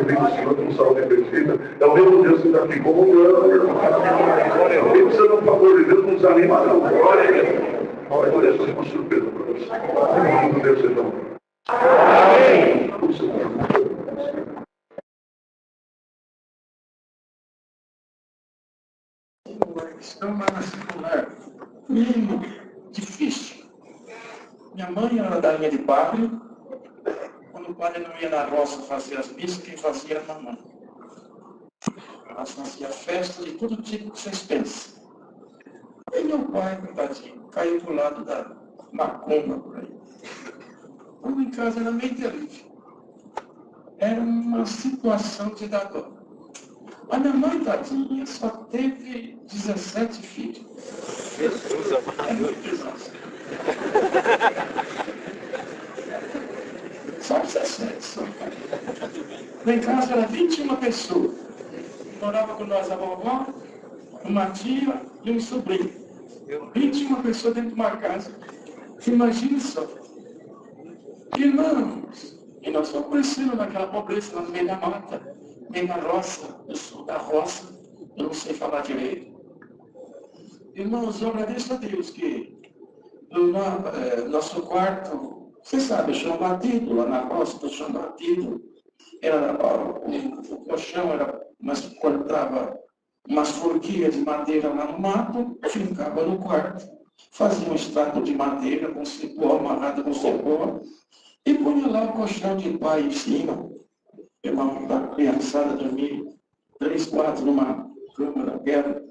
bendiga o Senhor com saúde perfeita. É o mesmo Deus que está aqui comungando, irmão. Quem precisa do favor de Deus não desanima, não. Olha, eu deixo uma surpresa para você. Em nome de Deus, então. Amém. Questão lá na circular. Difícil. Minha mãe era da linha de padre. Quando o padre não ia na roça fazer as missas, quem fazia era a mamãe. Ela fazia festa de todo tipo que vocês pensam. E meu pai, coitadinho, caiu pro lado da macumba por aí. Tudo em casa era meio terrível. Era uma situação de dar dó. A minha mãe, tadinha, só teve 17 filhos. Jesus amado. É muito pesado. Só 17, só. Lá em casa era 21 pessoas. Morava com nós a vovó, uma tia e um sobrinho. 21 pessoas dentro de uma casa. Imagine só. Irmãos, e nós fomos crescendo naquela pobreza, no meio da mata, meio da roça. Eu sou da roça, eu não sei falar direito. Irmãos, eu agradeço a Deus que no nosso quarto, você sabe, o chão batido, lá na roça, do chão batido, o colchão era, mas cortava umas forquilhas de madeira lá no mato, ficava no quarto, fazia um extrato de madeira com cipó, amarrado com cipó, e punha lá o colchão de pai em cima, irmão, da criançada dormir 3, 4 numa cama daquela.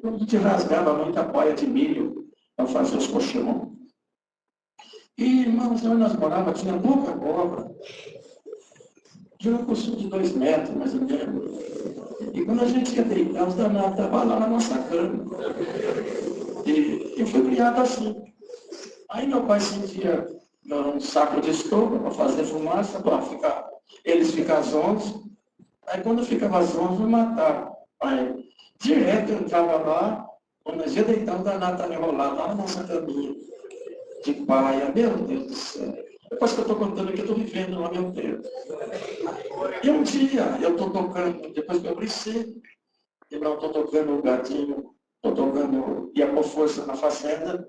A gente rasgava muita paia de milho para fazer os colchões. E, irmãos, onde nós morávamos tinha pouca cobra. Tinha um colchão de 2 metros, mais ou menos. E quando a gente ia deitar, os danados estavam lá na nossa cama. E eu fui criado assim. Aí meu pai sentia um saco de estopa para fazer fumaça, para eles ficar zonzos. Aí quando ficava zonzo, eu matava. Aí direto eu entrava lá, quando nós ia deitar, o danado estava enrolado lá na nossa caminha. De paia, meu Deus do céu. Depois que eu estou contando aqui, eu estou vivendo lá meu tempo. E um dia eu estou tocando, depois que eu cresci, eu estou tocando o gatinho, estou tocando, ia por força na fazenda,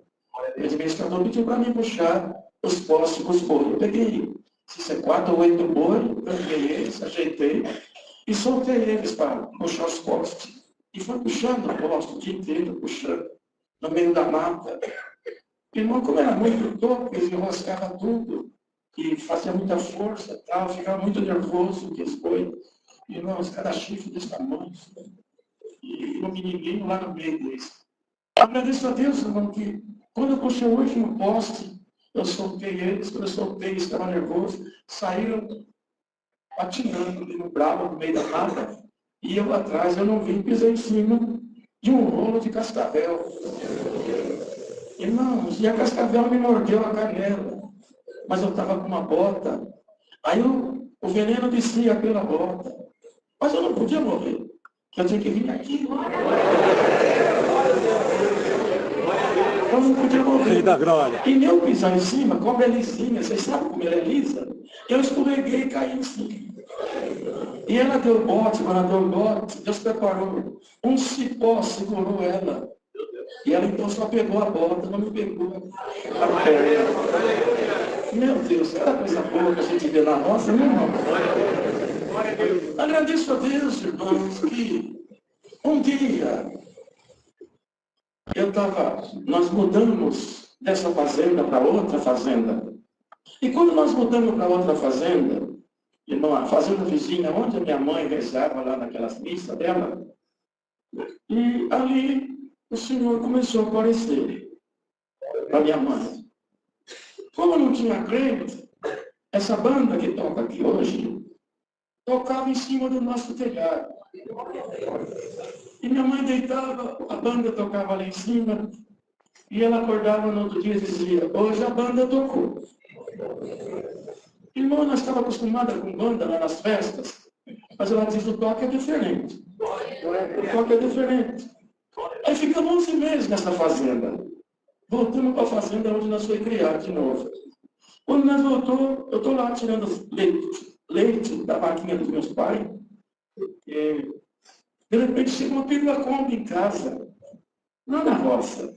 o administrador pediu para mim puxar os postes com os boi. Eu peguei, se isso é 4 ou 8 boi, eu peguei eles, ajeitei e soltei eles para puxar os postes. E foi puxando o poste o dia inteiro, puxando, no meio da mata. Irmão, como era muito toco, eles enroscavam tudo, e fazia muita força e tal, ficava muito nervoso, que eles boi. Irmãos, cada chifre desse tamanho, e um menininho lá no meio deles. Agradeço a Deus, irmão, que quando eu puxei o último poste, eu soltei eles, quando eu soltei, eles estavam nervosos, saíram patinando ali no bravo, no meio da mata, e eu atrás, eu não vi, pisei em cima de um rolo de cascavel. Irmãos, e a cascavel me mordeu a canela, mas eu estava com uma bota, aí o veneno descia pela bota, mas eu não podia morrer, eu tinha que vir aqui. Eu não podia morrer. E nem pisar em cima, como ela é lisinha, vocês sabem como ela é lisa? Eu escorreguei e caí em cima. E ela deu bote, quando ela deu bote, Deus preparou. Um cipó segurou ela. E ela então só pegou a bota, não me pegou a perna. Meu Deus, era coisa boa que a gente vê na nossa, meu irmão. Agradeço a Deus, irmãos, que um dia nós mudamos dessa fazenda para outra fazenda. E quando nós mudamos para outra fazenda, irmão, a fazenda vizinha, onde a minha mãe rezava lá naquelas missas dela, e ali o Senhor começou a aparecer para minha mãe. Como não tinha crente, essa banda que toca aqui hoje, tocava em cima do nosso telhado. E minha mãe deitava, a banda tocava lá em cima, e ela acordava no outro dia e dizia, hoje a banda tocou. Irmão, nós estávamos acostumados com banda lá nas festas, mas ela diz, o toque é diferente. O toque é diferente. Aí ficamos 11 meses nessa fazenda. Voltamos para a fazenda onde nós fomos criados de novo. Quando nós voltamos, eu estou lá tirando leite leite da vaquinha dos meus pais. De repente chegou uma perua Kombi em casa, lá na roça.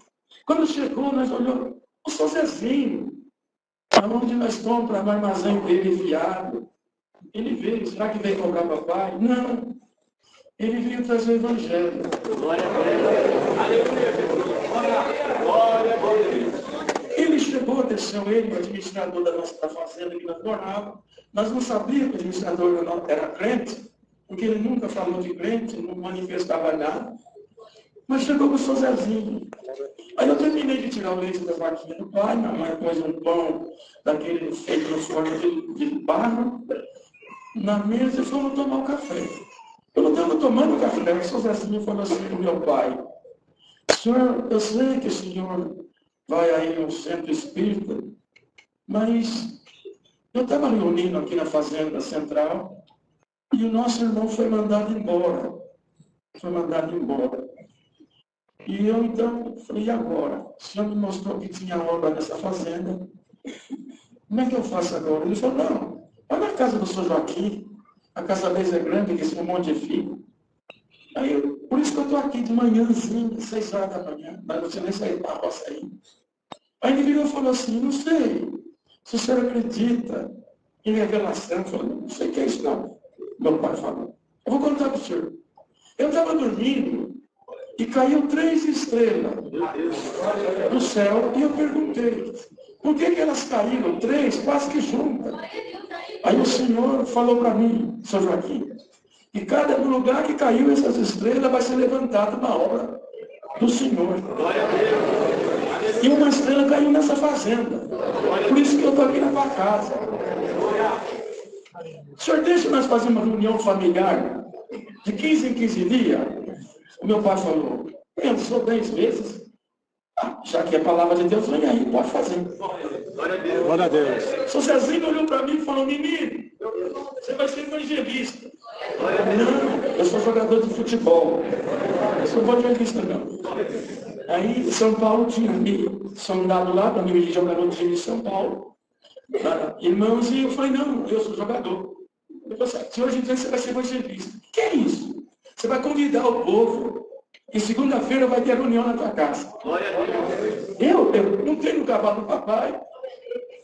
Quando chegou, nós olhamos, o seu Zezinho, aonde nós compramos no armazém dele fiado. Ele veio, será que veio cobrar papai? Não. Ele veio trazer o evangelho. Glória a Deus. Ele chegou, desceu ele, o administrador da fazenda que nós morávamos. Nós não sabíamos que o administrador era crente, porque ele nunca falou de crente, não manifestava nada. Mas chegou com o seu Zezinho. Aí eu terminei de tirar o leite da vaquinha do pai, minha mãe pôs um pão daquele feito no forno de barro na mesa e fomos tomar o café. Eu não estava tomando café, o seu Zezinho falou assim para o meu pai: senhor, eu sei que o senhor vai aí no centro espírita, mas eu estava reunindo aqui na fazenda central e o nosso irmão foi mandado embora. E eu então falei: e agora? O senhor me mostrou que tinha obra nessa fazenda. Como é que eu faço agora? Ele falou: não, vai na casa do senhor Joaquim. A casa deles é grande, que tem um monte de filho. Aí, por isso que eu estou aqui de manhãzinho, 6 horas da manhã, mas você nem saiu para a roça aí. Aí ele virou e falou assim: não sei, se o senhor acredita em revelação. Eu falei: não sei o que é isso não. Meu pai falou: eu vou contar para o senhor. Eu estava dormindo e caiu 3 estrelas do céu e eu perguntei: por que elas caíram? 3, quase que juntas. Aí o Senhor falou para mim, São Joaquim, que cada lugar que caiu essas estrelas vai ser levantado na obra do Senhor. E uma estrela caiu nessa fazenda. Por isso que eu estou aqui na tua casa. Senhor, deixa nós fazer uma reunião familiar de 15 em 15 dias. O meu pai falou: pensou 10 vezes. Já que é a palavra de Deus, vem aí, pode fazer. Glória a Deus. O Zezinho olhou para mim e falou: menino, você vai ser evangelista. Não, eu sou jogador de futebol. Eu sou evangelista, não. Aí São Paulo tinha me sondado lá para mim de jogador de time de São Paulo. Irmãos, e eu falei: não, eu sou jogador. Ele falou assim: se hoje em dia você vai ser evangelista. O que é isso? Você vai convidar o povo. E segunda-feira vai ter reunião na tua casa. Eu não tenho cavalo do papai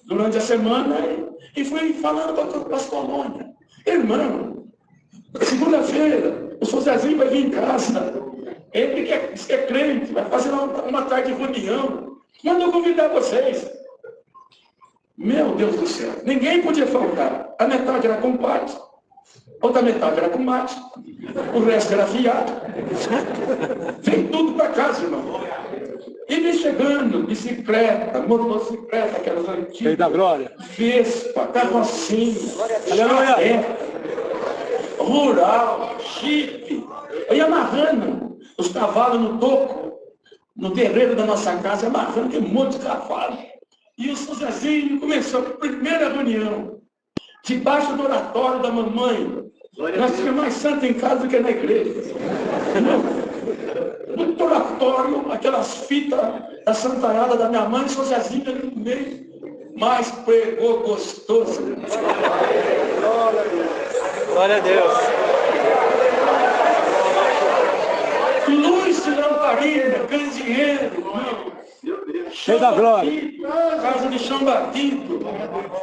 durante a semana e fui falando para as colônias: irmão, segunda-feira o seu Zezinho vai vir em casa. Ele que é crente, vai fazer uma tarde de reunião. Manda eu convidar vocês. Meu Deus do céu, ninguém podia faltar. A metade era com pato, outra metade era com mate, o resto era fiado. Vem tudo para casa, irmão. E vem chegando, bicicleta, motocicleta, aquelas antigas. Rei da glória. Vespa, carrocinha, Aleluia. rural, chipe. Eu ia amarrando os cavalos no toco, no terreiro da nossa casa, amarrando aquele monte de cavalo. E o seu Zezinho começou a primeira reunião, debaixo do oratório da mamãe. Nós tínhamos mais santo em casa do que na igreja. No oratório, aquelas fitas da santarada da minha mãe, o seu Zezinho ali no meio, mas pregou gostoso. Glória a Deus. Luz de lamparina, candeeiro, irmão. Cheio da glória. Casa de chão batido.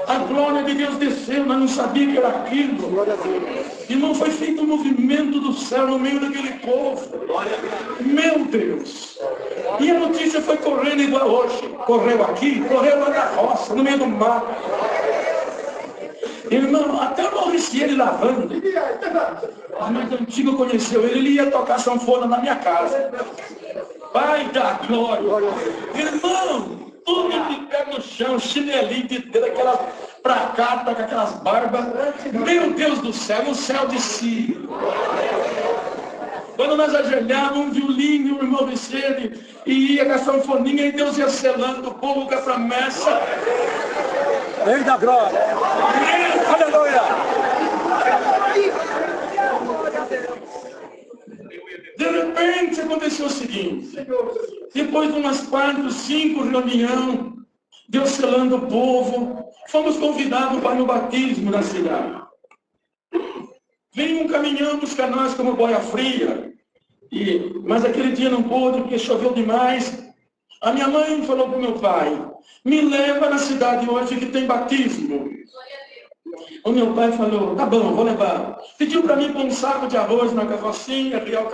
A glória de Deus desceu, nós não sabíamos que era aquilo. Irmão, foi feito um movimento do céu no meio daquele povo. Meu Deus. E a notícia foi correndo igual hoje. Correu aqui, correu lá na roça, no meio do mar. Irmão, até o Mauriciano lavando. A mais antiga conheceu ele ia tocar sanfona na minha casa. Pai da glória. Irmão, tudo de pé no chão, chinelinho de dedo, aquelas pracatas com aquelas barbas. Meu Deus do céu, o céu de si. Quando nós ajoelhávamos, um violino, o irmão Vicente, e ia com a sanfoninha, e Deus ia selando o povo com a promessa. Rei da glória. Aleluia. De repente aconteceu o seguinte: depois de umas 4, 5 reuniões, Deus selando o povo, fomos convidados para o batismo na cidade. Vem um caminhão buscar nós como boia fria. Mas aquele dia não pôde, porque choveu demais. A minha mãe falou para o meu pai, me leva na cidade hoje que tem batismo. O meu pai falou, tá bom, vou levar. Pediu para mim pôr um saco de arroz na carrocinha, criar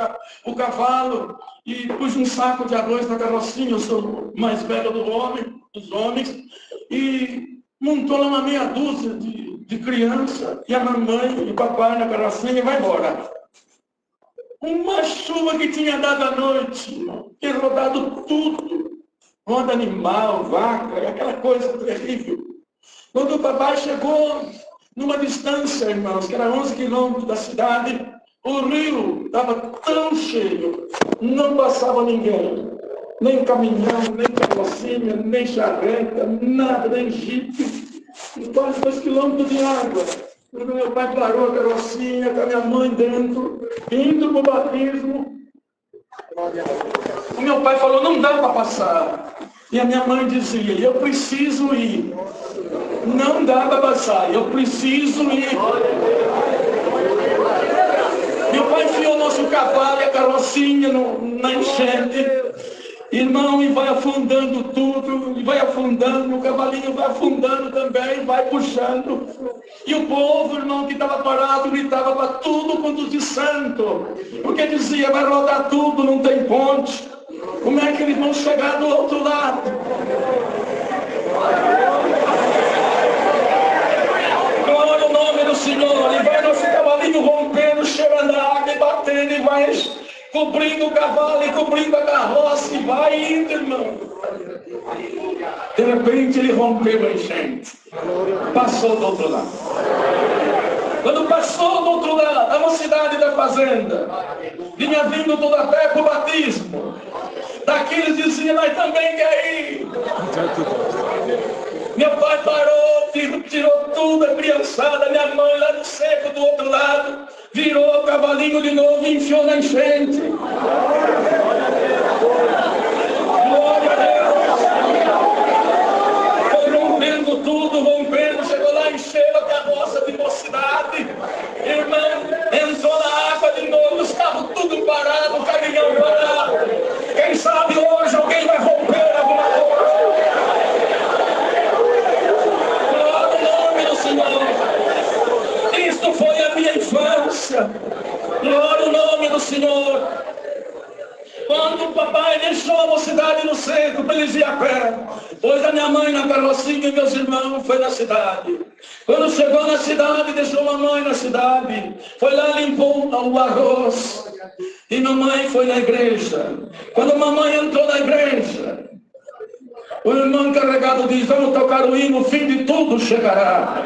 o cavalo, e pus um saco de arroz na carrocinha, eu sou o mais velho dos homens, e montou lá uma meia dúzia de criança, e a mamãe e o papai na carrocinha e vai embora. Uma chuva que tinha dado à noite, tinha rodado tudo, roda animal, vaca, aquela coisa terrível. Quando o papai chegou numa distância, irmãos, que era 11 quilômetros da cidade, o rio estava tão cheio, não passava ninguém. Nem caminhão, nem carrocinha, nem charreta, nada, nem jipe. Quase 2 quilômetros de água. Quando meu pai parou a carrocinha, com a minha mãe dentro, indo para o batismo, o meu pai falou, não dá para passar. E a minha mãe dizia, eu preciso ir. Não dá para passar, eu preciso ir. Meu pai enfiou nosso cavalo e a carrocinha na enchente. Irmão, e vai afundando tudo, e vai afundando, o cavalinho vai afundando também, vai puxando. E o povo, irmão, que estava parado, gritava para tudo quanto de santo. Porque dizia, vai rodar tudo, não tem ponte. Como é que eles vão chegar do outro lado? Glória ao nome do Senhor. E vai nosso cavalinho rompendo, cheirando a água e batendo, e vai cobrindo o cavalo e cobrindo a carroça, e vai indo, irmão. De repente ele rompeu a enchente. Passou do outro lado. Quando passou do outro lado, a mocidade da fazenda, vinha vindo toda a pé para o batismo. Daqui eles diziam, nós também quer ir. Meu pai parou, tirou tudo, a criançada, minha mãe lá no seco do outro lado, virou o cavalinho de novo e enfiou na enchente. Glória a Deus. Foi rompendo tudo, rompendo, chegou lá, encheu a carroça de mocidade. Irmão, entrou na água de novo, os carros tudo parado, o caminhão parado. Quem sabe hoje alguém vai romper alguma coisa. Glória ao nome do Senhor. Isto foi a minha infância. Glória ao nome do Senhor. Quando o papai deixou a mocidade no centro para eles ir a pé, pôs a minha mãe na carrocinha e meus irmãos foi na cidade. Quando chegou na cidade, deixou a mamãe na cidade. Foi lá, limpou o arroz. E mamãe foi na igreja. Quando a mamãe entrou na igreja, o irmão encarregado diz, vamos tocar o hino, o fim de tudo chegará.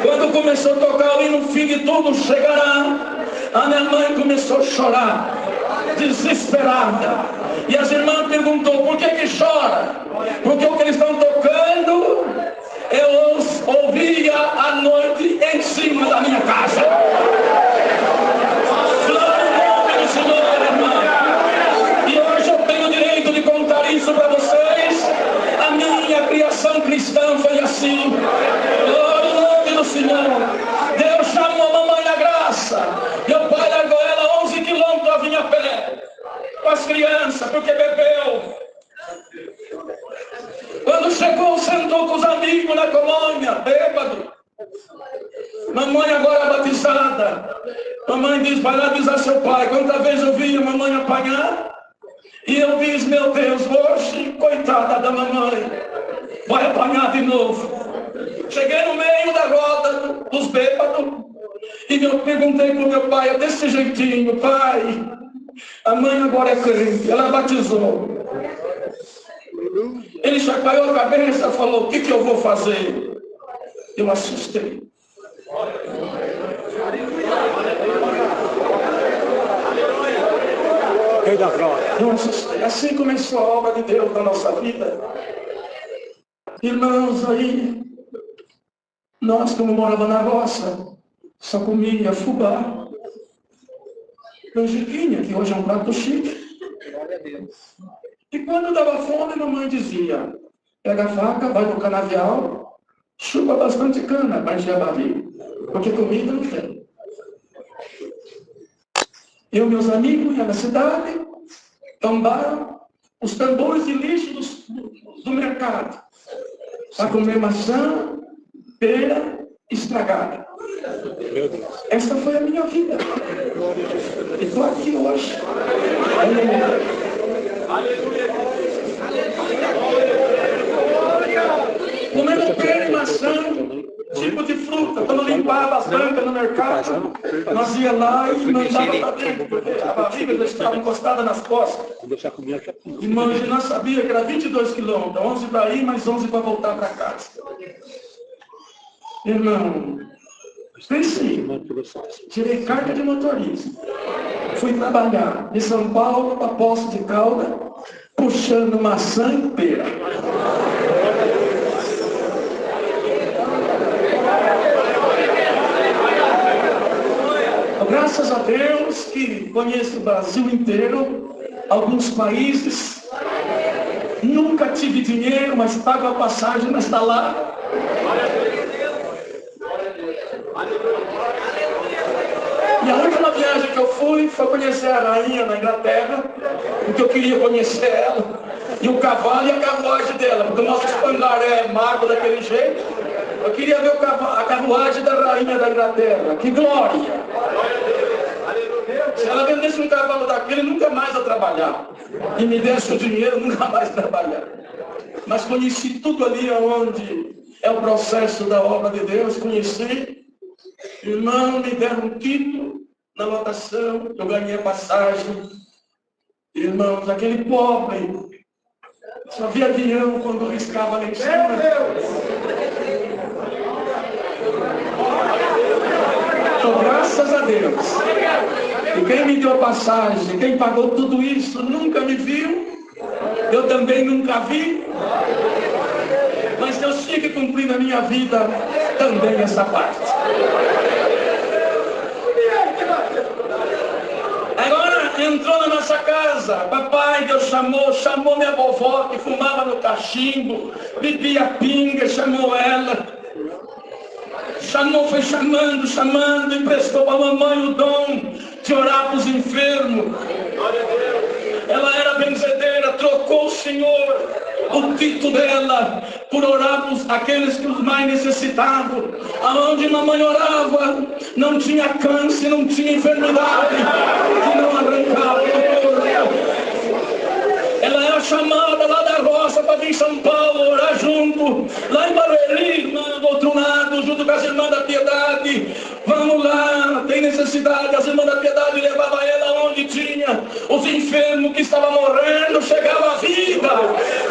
Quando começou a tocar o hino, o fim de tudo chegará, a minha mãe começou a chorar, desesperada. E as irmãs perguntou, por que chora? Porque o que eles estão tocando, eu ouvia à noite em cima da minha casa. Glória ao nome do Senhor, irmão. E hoje eu tenho o direito de contar isso para vocês. A minha criação cristã foi assim. Glória ao nome do Senhor. Deus chamou a mamãe na graça. Meu pai largou ela 11 quilômetros a vir a pé. Com as crianças, porque bebeu. Quando chegou, sentou com os amigos na colônia, bêbado. Mamãe agora batizada. Mamãe diz, vai lá avisar seu pai. Quantas vezes eu vi a mamãe apanhar? E eu disse, meu Deus, hoje, coitada da mamãe, vai apanhar de novo. Cheguei no meio da roda dos bêbados e eu perguntei para o meu pai, desse jeitinho, pai, a mãe agora é crente, ela batizou. Ele chacoalhou a cabeça e falou, o que eu vou fazer? Eu assustei. Eu assustei. Assim começou a obra de Deus na nossa vida. Irmãos, aí, nós como morávamos na roça, só comia fubá, canjiquinha, que hoje é um prato chique. E quando dava fome, mamãe dizia, pega a faca, vai no canavial, chupa bastante cana para encher a barriga, porque comida não tem. Eu e meus amigos iam na cidade, tombaram os tambores de lixo do mercado para comer maçã, pera estragada. Esta foi a minha vida. E estou aqui hoje. Comendo pera e maçã, tipo de fruta. Quando limpava as bancas no mercado, nós ia lá e mandava para dentro, porque a barriga estava encostada nas costas. Irmão, a gente não sabia que era 22 quilômetros, 11 para ir, mais 11 para voltar para casa. Irmão, pense, tirei carta de motorista. Fui trabalhar de São Paulo para Poços de Caldas, puxando maçã e pera. Graças a Deus que conheço o Brasil inteiro, alguns países. Nunca tive dinheiro, mas pago a passagem, mas está lá. E a última viagem que eu fui foi conhecer a rainha na Inglaterra, porque eu queria conhecer ela, e o cavalo e a carruagem dela, porque o nosso espangaré é magro daquele jeito. Eu queria ver a carruagem da rainha da Inglaterra. Que glória! Se ela vendesse um cavalo daquele, nunca mais ia trabalhar. E me desse o dinheiro, nunca mais trabalhar. Mas conheci tudo ali onde é o processo da obra de Deus. Conheci. Irmão, me deram um título na lotação. Eu ganhei a passagem. Irmãos, aquele pobre só via avião quando riscava lá em cima. Então, graças a Deus. E quem me deu passagem, quem pagou tudo isso, nunca me viu. Eu também nunca vi. Mas Deus tinha que cumprir na minha vida também essa parte. Agora entrou na nossa casa. Papai, Deus chamou minha vovó que fumava no cachimbo, bebia pinga, chamou ela. Foi chamando, emprestou a mamãe o dom de orar para os enfermos. Ela era benzedeira, trocou o Senhor, o título dela, por orar para aqueles que os mais necessitavam. Aonde mamãe orava, não tinha câncer, não tinha enfermidade, que não arrancava do corpo. Ela era chamada lá da roça para vir em São Paulo, orar junto, lá em Barueri, do outro lado, junto com as irmãs da Piedade. Vamos lá, tem necessidade. As irmãs da Piedade levavam ela onde tinha os enfermos que estavam morrendo, chegava a vida.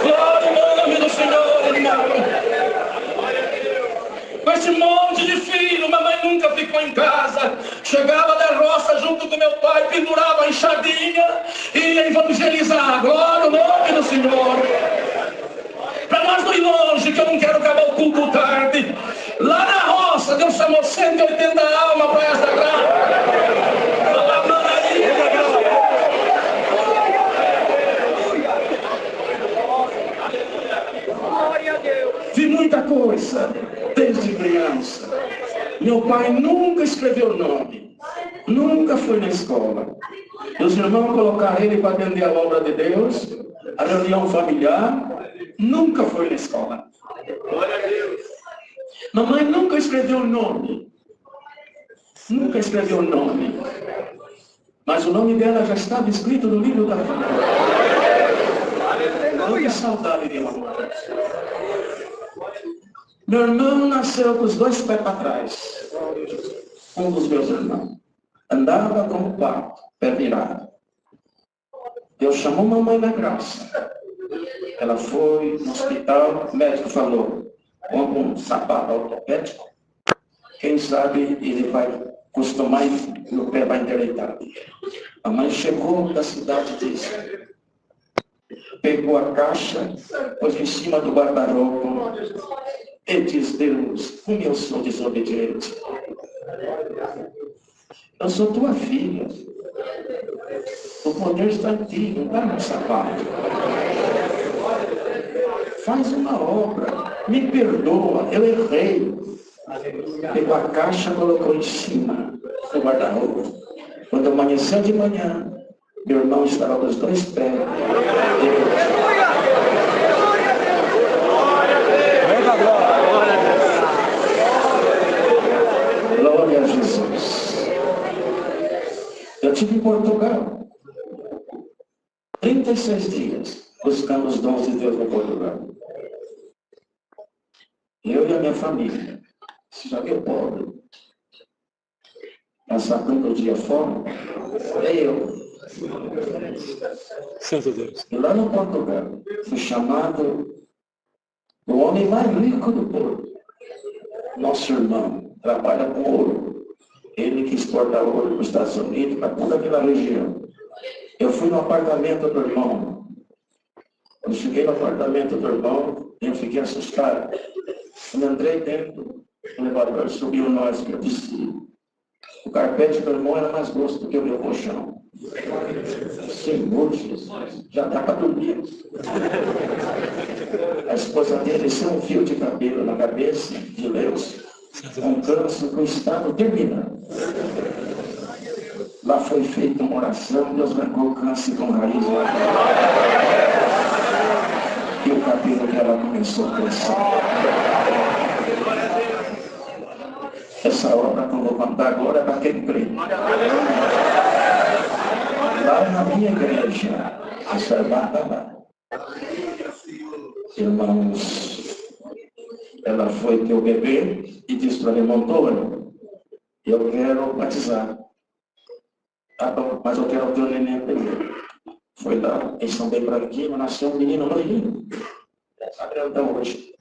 Glória ao nome do Senhor, irmão. Com esse monte de filho, mamãe nunca ficou em casa. Chegava da roça junto com meu pai, pendurava a enxadinha e ia evangelizar. Glória ao nome do Senhor. Para nós não ir longe, que eu não quero acabar o culto tarde. Lá na roça, Deus chamou 180 almas para esta graça. Vi muita coisa desde criança. Meu pai nunca escreveu nome, nunca foi na escola. Os irmãos colocaram ele para atender a obra de Deus, a reunião familiar, nunca foi na escola. Mamãe nunca escreveu nome, mas o nome dela já estava escrito no livro da vida. Que saudade de mamãe. Meu irmão nasceu com os dois pés para trás. Um dos meus irmãos andava com o pato, pé virado. Deus chamou mamãe na graça. Ela foi no hospital, o médico falou: compra um sapato ortopédico. Quem sabe ele vai acostumar e o pé vai endireitar. A mãe chegou da cidade e disse: pegou a caixa, pôs em cima do guarda-roupa e diz: Deus, como eu sou desobediente. Eu sou tua filha. O poder está em ti, não está no sapato. Faz uma obra, me perdoa, eu errei. Pegou a caixa, colocou em cima do guarda-roupa. Quando amanheceu de manhã, meu irmão estava com os dois pés. Eita glória. Glória a Jesus. Eu estive em Portugal. 36 dias buscando os dons de Deus no Portugal. Eu e a minha família. Você já viu pobre? Passar tanto dia fora? É eu. Santo Deus. E lá no Portugal, fui chamado o homem mais rico do povo. Nosso irmão trabalha com ouro. Ele que exporta ouro para os Estados Unidos, para toda aquela região. Eu fui no apartamento do irmão. Quando cheguei no apartamento do irmão, eu fiquei assustado. Quando entrei dentro, o elevador subiu nós, eu disse, o carpete do irmão era mais grosso do que o meu colchão. Senhor Jesus, já dá para dormir. A esposa dele sem um fio de cabelo na cabeça, de Deus, um câncer com estado terminado. Lá foi feita uma oração, Deus arrancou o câncer com raiz lá. E o cabelo dela começou a crescer. Essa obra que eu vou contar agora é para quem crê. Lá na minha igreja, essa irmã está lá. Irmãos, ela foi ter o bebê e disse para mim, Antônio, eu quero batizar. Tá bom, mas eu quero ter o neném primeiro. Foi lá, eles são bem branquinhos, nasceu um menino loirinho. Está grandão hoje.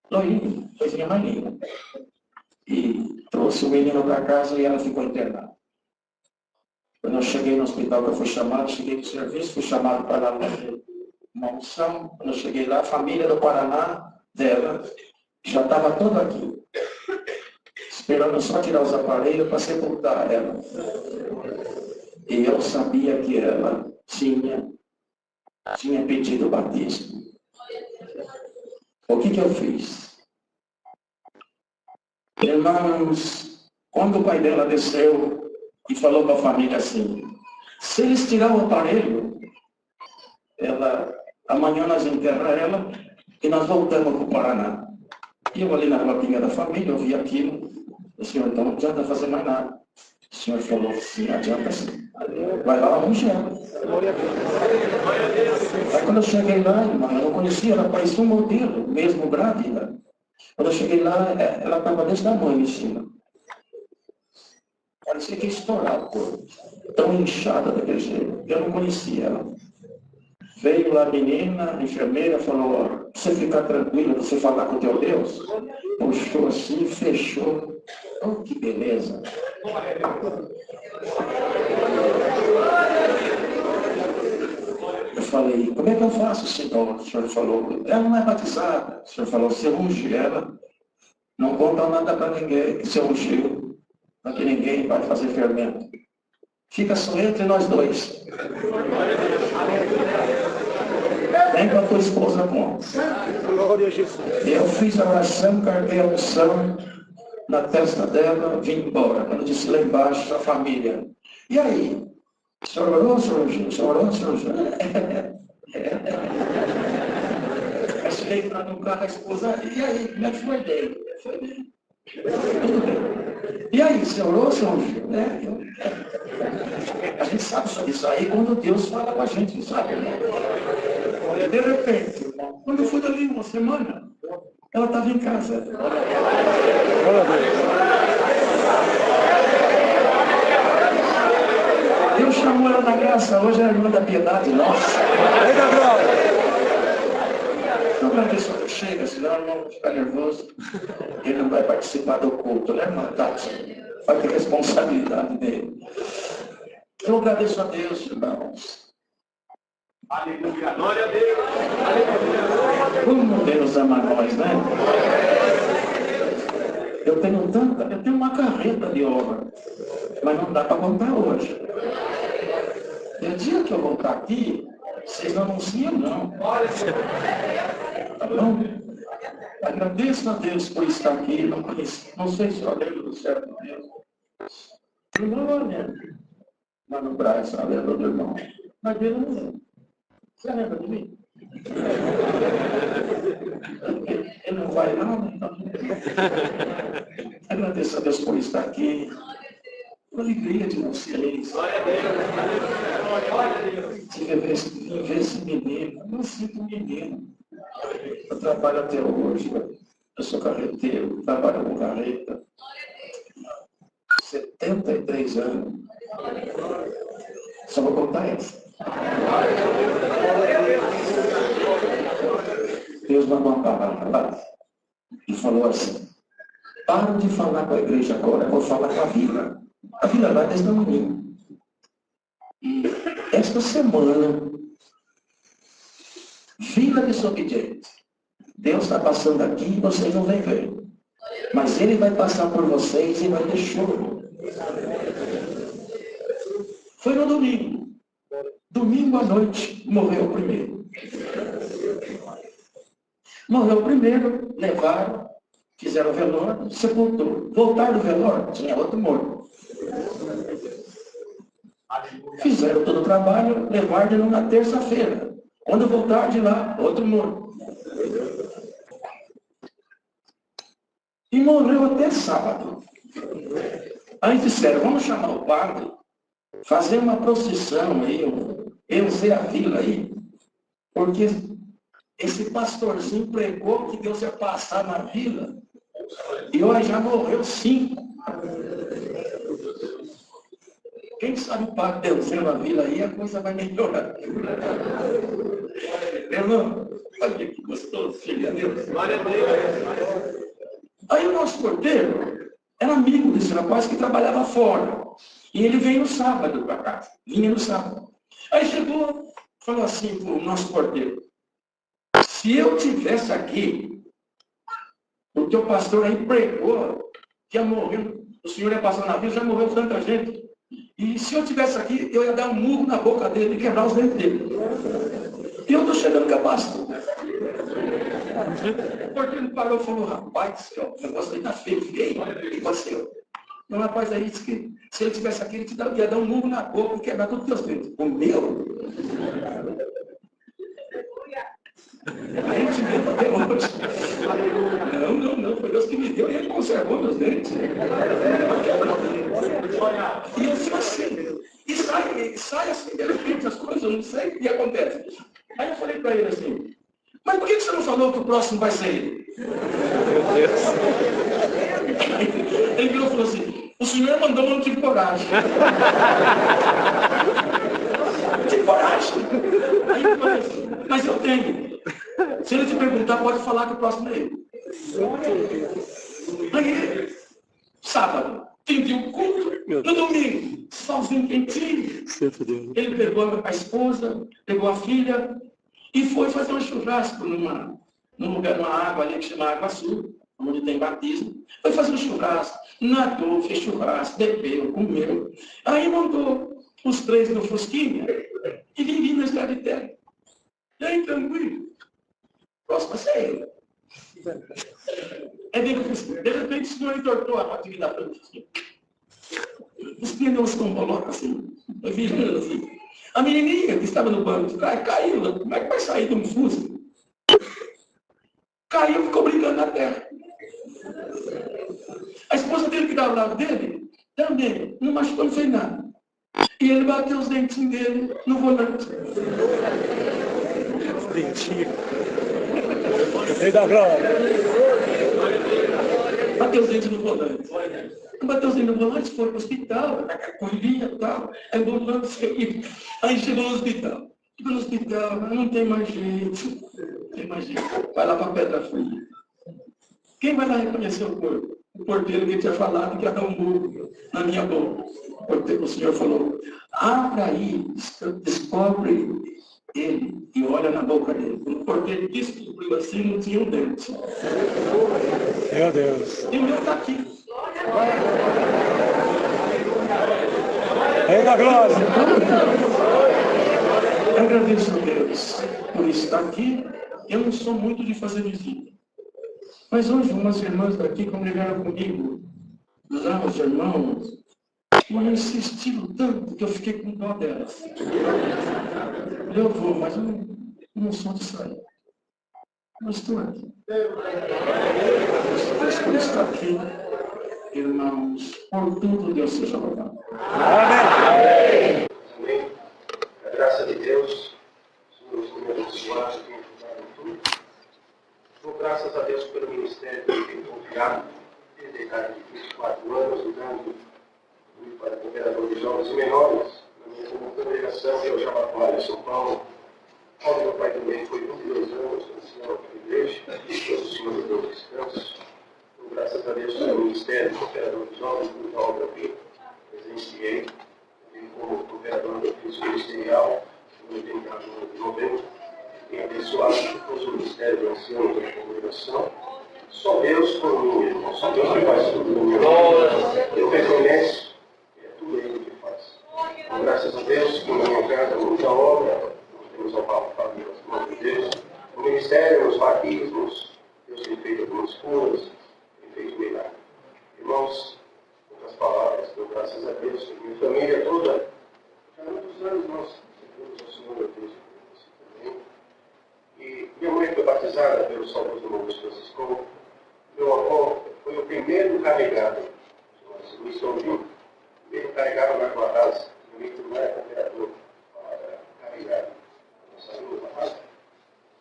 Loirinho, coisinha mais linda. E trouxe o menino para casa e ela ficou internada. Quando eu cheguei no hospital que eu fui chamado, cheguei do serviço, fui chamado para lá fazer uma unção. Quando eu cheguei lá, a família do Paraná dela já estava toda aqui. Esperando só tirar os aparelhos para sepultar ela. E eu sabia que ela tinha pedido o batismo. O que eu fiz? Irmãos, quando o pai dela desceu e falou para a família assim, se eles tirarem o aparelho, amanhã nós enterramos ela e nós voltamos para o Paraná. E eu ali na lapinha da família, eu vi aquilo, o senhor, então não adianta fazer mais nada. O senhor falou, sim, adianta sim. Vai lá, vamos ela. Aí quando eu cheguei lá, irmão, eu não conhecia, ela parecia um modelo, mesmo grávida. Quando eu cheguei lá, ela estava desse tamanho em cima. Parecia que ia estourar, pô. Tão inchada daquele jeito. Eu não conhecia ela. Veio lá a menina, a enfermeira, falou, você ficar tranquila, você falar com o teu Deus. Puxou assim, fechou. Oh, que beleza. Eu falei, como é que eu faço, senhor? O senhor falou, ela não é batizada. O senhor falou, você unge ela. Não conta nada para ninguém que você ungiu. Para que ninguém vai fazer fermento. Fica só entre nós dois. Nem para tua esposa conta. Eu fiz a oração, carguei a unção na testa dela, vim embora. Quando eu disse lá embaixo, a família. E aí? O senhor orou, senhor Gil? O senhor orou, senhor Gil? Aí cheguei lá no carro, a esposa, e aí, como é que foi dele? Foi bem. Tudo bem. E aí, você orou, senhor Gil? A gente sabe sobre isso aí quando Deus fala com a gente, sabe? Né? Olha, de repente, irmão, quando eu fui dali uma semana, ela estava em casa. Deus chamou ela na graça, hoje é a irmã da piedade, nossa. Não vai ver só chega, senão o irmão fica nervoso. Ele não vai participar do culto, né, irmã? Vai ter responsabilidade dele. Eu agradeço a Deus, irmãos. Aleluia, glória a Deus. Como Deus ama nós, né? Eu tenho uma carreta de obra, mas não dá para contar hoje. E o dia que eu voltar aqui, vocês não anunciam, não. Tá bom? Agradeço a Deus por estar aqui. Não sei se eu lembro do certo de Deus. Glória. lá no Braz, a lembra do irmão. Mas ele não lembra. Você lembra de mim? Ele não vai não, então. Agradeço a Deus por estar aqui. Uma alegria de vocês. De ver esse menino. Eu não sinto um menino. Eu trabalho até hoje. Eu sou carreteiro, trabalho com carreta. 73 anos. Só vou contar essa. Deus mandou uma palavra lá e falou assim: para de falar com a igreja agora, eu vou falar com a vila. A vila lá é desse menino. E esta semana, Vila Desobediente, Deus está passando aqui e vocês não vêm ver. Mas Ele vai passar por vocês e vai ter choro. Foi no domingo. Domingo à noite, morreu o primeiro. Morreu o primeiro, levaram, fizeram o velório, sepultou. Voltaram do velório, tinha outro morto. Fizeram todo o trabalho, levaram de novo na terça-feira. Quando voltaram de lá, outro morto. E morreu até sábado. Aí disseram, vamos chamar o padre, fazer uma procissão aí, encher a vila aí, porque esse pastorzinho pregou que Deus ia passar na vila, e hoje já morreu 5. Quem sabe o padre benzendo a vila aí, a coisa vai melhorar. Irmão, olha que gostoso, filha de Deus. Glória a Deus. Aí o nosso porteiro era amigo desse rapaz que trabalhava fora. E ele veio no sábado para casa. Vinha no sábado. Aí chegou, falou assim para o nosso porteiro: se eu tivesse aqui, o teu pastor aí pregou que ia morrer, o senhor ia passar na vida, já morreu tanta gente. E se eu tivesse aqui, eu ia dar um murro na boca dele e quebrar os dentes dele. E eu estou chegando com a pastor. O porteiro parou e falou: rapaz, o negócio aí está feio. O que aconteceu? O rapaz aí disse que se ele estivesse aqui, ele ia dar um murro na boca e quebrar todos os teus dentes. O meu? A gente mesmo até hoje. Não, foi Deus que me deu e ele conservou meus dentes. E eu sou assim. E sai assim, de repente, as coisas, eu não sei o que acontece. Aí eu falei para ele assim: mas por que você não falou que o próximo vai ser ele? Ele virou e falou assim: o senhor mandou, mas não tive coragem. Não tive coragem. Aí eu falei assim: mas eu tenho. Se ele te perguntar, pode falar que o próximo é ele. Aí, sábado, entendi o culto. No domingo, solzinho quentinho. Ele pegou a esposa, pegou a filha e foi fazer um churrasco num lugar, numa água ali que chama Água Sul, onde tem batismo. Foi fazer um churrasco, nadou, fez churrasco, bebeu, comeu. Aí mandou os 3 no Fusquinha e vivi na estrada de terra. E aí, tranquilo. Próximo a ser ele. É bem que de repente o senhor entortou a atividade do Fusquinha. Os pneus estão bolando assim, virando assim. A menininha que estava no banco de trás caiu. Como é que vai sair de um Fusca? Caiu e ficou brincando na terra. A esposa dele que estava ao lado dele também não machucou, não fez nada. E ele bateu os dentinhos dele no volante. Os dentinhos. Rei da glória. Bateu os dentes no volante. Bateu os dentes no volante, foi para o hospital, corridinha e tal. Aí o volante aí chegou no hospital. Chegou no hospital, não tem mais jeito. Não tem mais jeito. Vai lá para a Pedra Fria. Quem vai lá reconhecer o corpo? O porteiro que tinha falado que ia dar um burro na minha boca. O senhor falou: abra aí, descobre ele e olha na boca dele. O porteiro descobriu assim, não tinha um dente. Meu Deus. E o meu está aqui. Rei da glória. Eu agradeço a Deus por estar aqui. Eu não sou muito de fazer visita. Mas hoje umas irmãs daqui congregaram comigo. Os irmãos, mas insistiram tanto porque eu fiquei com dó delas. Eu vou, mas eu não sou disso aí. Eu estou aqui. Eu estou aqui, irmãos, por tudo Deus seja louvado. Amém. Amém. A graça de Deus, Senhor, nos abençoado, tem ajudado em tudo. Dou graças a Deus pelo ministério que ele tem confiado, desde a idade de 24 anos, dando para cooperador de jovens e menores, na minha congregação, que é o Jabaquara, São Paulo. Onde meu pai também foi 22 anos, ancião da igreja, e o Senhor me deu descanso. Dou graças a Deus pelo ministério de cooperador de jovens, muita obra aqui, presenciei. Como cooperador do ofício ministerial, no 31 de novembro, tem abençoado todos o ministério do ancião da congregação. Só Deus por mim, irmão. Só Deus que faz tudo. Eu reconheço que é tudo Ele que faz. Então, graças a Deus, que na minha casa muita obra, nós temos a palavra das mãos de Deus. O ministério, os batismos, Deus tem feito algumas curas, tem feito milagre. Irmãos, outras palavras, dou graças a Deus, minha família toda, já há muitos anos nós servimos ao Senhor, eu tenho também. E minha mãe foi batizada pelo saudoso irmão Francisco. Meu avô foi o primeiro carregado, chamado Luiz Sombinho, primeiro carregado na tua casa, no não era cooperador, era carregado. Nós saímos da casa.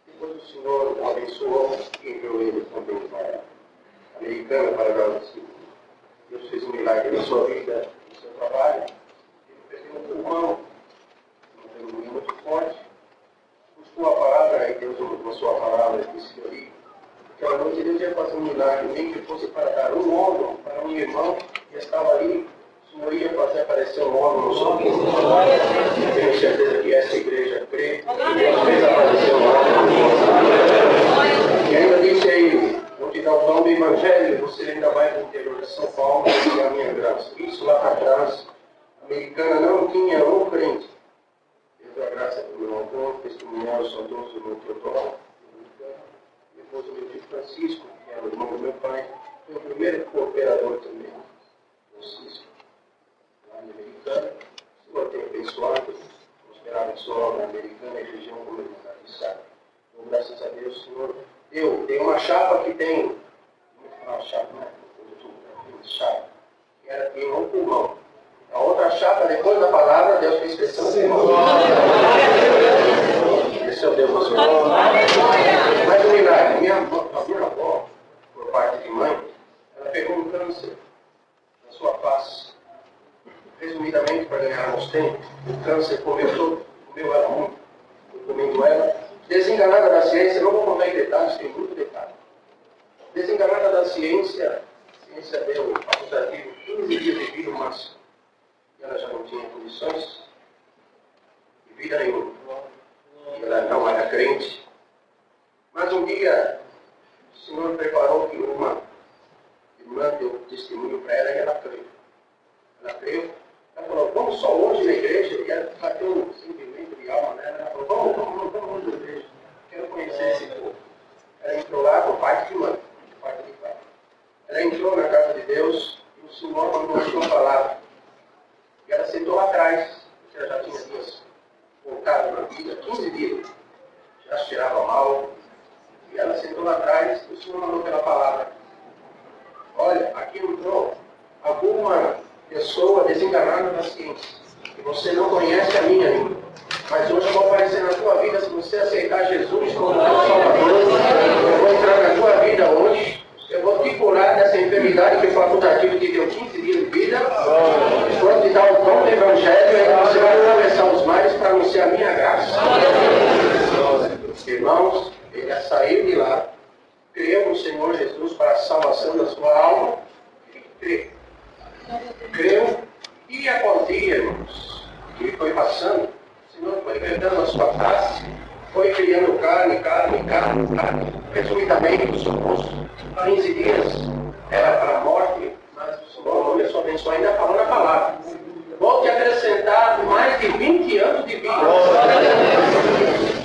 Depois o Senhor o abençoou e enviou ele também para a Americana, para dar o ensino. Deus fez um milagre na sua vida, no seu trabalho. Ele perdeu um pulmão, uma pneumonia muito forte. Buscou a palavra, e Deus usou a sua palavra, disse ali. Aquela noite Deus ia fazer um milagre, nem que fosse para dar um órgão para um irmão que estava ali. O Senhor ia fazer aparecer um órgão no seu corpo. Eu tenho certeza que essa igreja crê que Deus fez aparecer um órgão no nosso. E ainda disse aí, vou te dar o dom do Evangelho, você ainda vai para o interior de São Paulo, e a minha graça. Isso lá para trás, a Americana não tinha um crente. Eu dou a graça para o meu avô, testemunhar o saudoso meu Teodoro, depois o meu tio Francisco, que era o irmão do meu pai, foi o primeiro cooperador também, Francisco, lá na Americana. O Senhor tem abençoado, prosperado só na Americana e região comunitária de Sá. Então, graças a Deus, Senhor. Tem uma chapa que tem, vamos falar chapa, né? Chapa, que era tem um pulmão. A outra chapa, depois da palavra, Deus fez questão de irmão. Esse é o Deus do Senhor. Mas o milagre, minha avó, por parte de mãe, ela pegou um câncer na sua face. Resumidamente, para ganharmos tempo, o câncer comeu ela muito, comendo ela. Desenganada da ciência, não vou contar em detalhes, tem muito detalhe. Desenganada da ciência, a ciência deu facultativo 15 dias de vida, mas ela já não tinha condições de vida nenhuma. E ela não era crente. Mas um dia, o Senhor preparou que uma irmã deu testemunho para ela e ela creu. Ela creu. Ela falou, vamos só hoje na igreja. E ela bateu um sentimento de alma nela. Ela falou, vamos hoje na igreja. Quero conhecer esse povo. Ela entrou lá por parte de mãe, por parte de pai. Ela entrou na casa de Deus e o Senhor mandou a sua palavra. E ela sentou lá atrás, porque ela já tinha dias voltado na vida, 15 dias. Já cheirava mal. E ela sentou lá atrás e o Senhor mandou pela palavra. Olha, aqui entrou alguma pessoa desenganada da ciência. E você não conhece a minha ainda. Mas hoje eu vou aparecer na tua vida se você aceitar Jesus como teu Salvador. Eu vou entrar na tua vida hoje. Eu vou te curar dessa enfermidade que facultativo que deu 15 dias de vida. Vou te dar o dom do Evangelho e você vai atravessar os mares para anunciar a minha graça. Irmãos, ele já saiu de lá, creu no Senhor Jesus para a salvação da sua alma. Creu dia após dia, irmãos. E foi passando. O Senhor foi perdendo a sua face, foi criando carne. Resumidamente, os 15 dias era para a morte, mas o Senhor começou a abençoar, ainda falou na palavra. Vou te acrescentar mais de 20 anos de vida.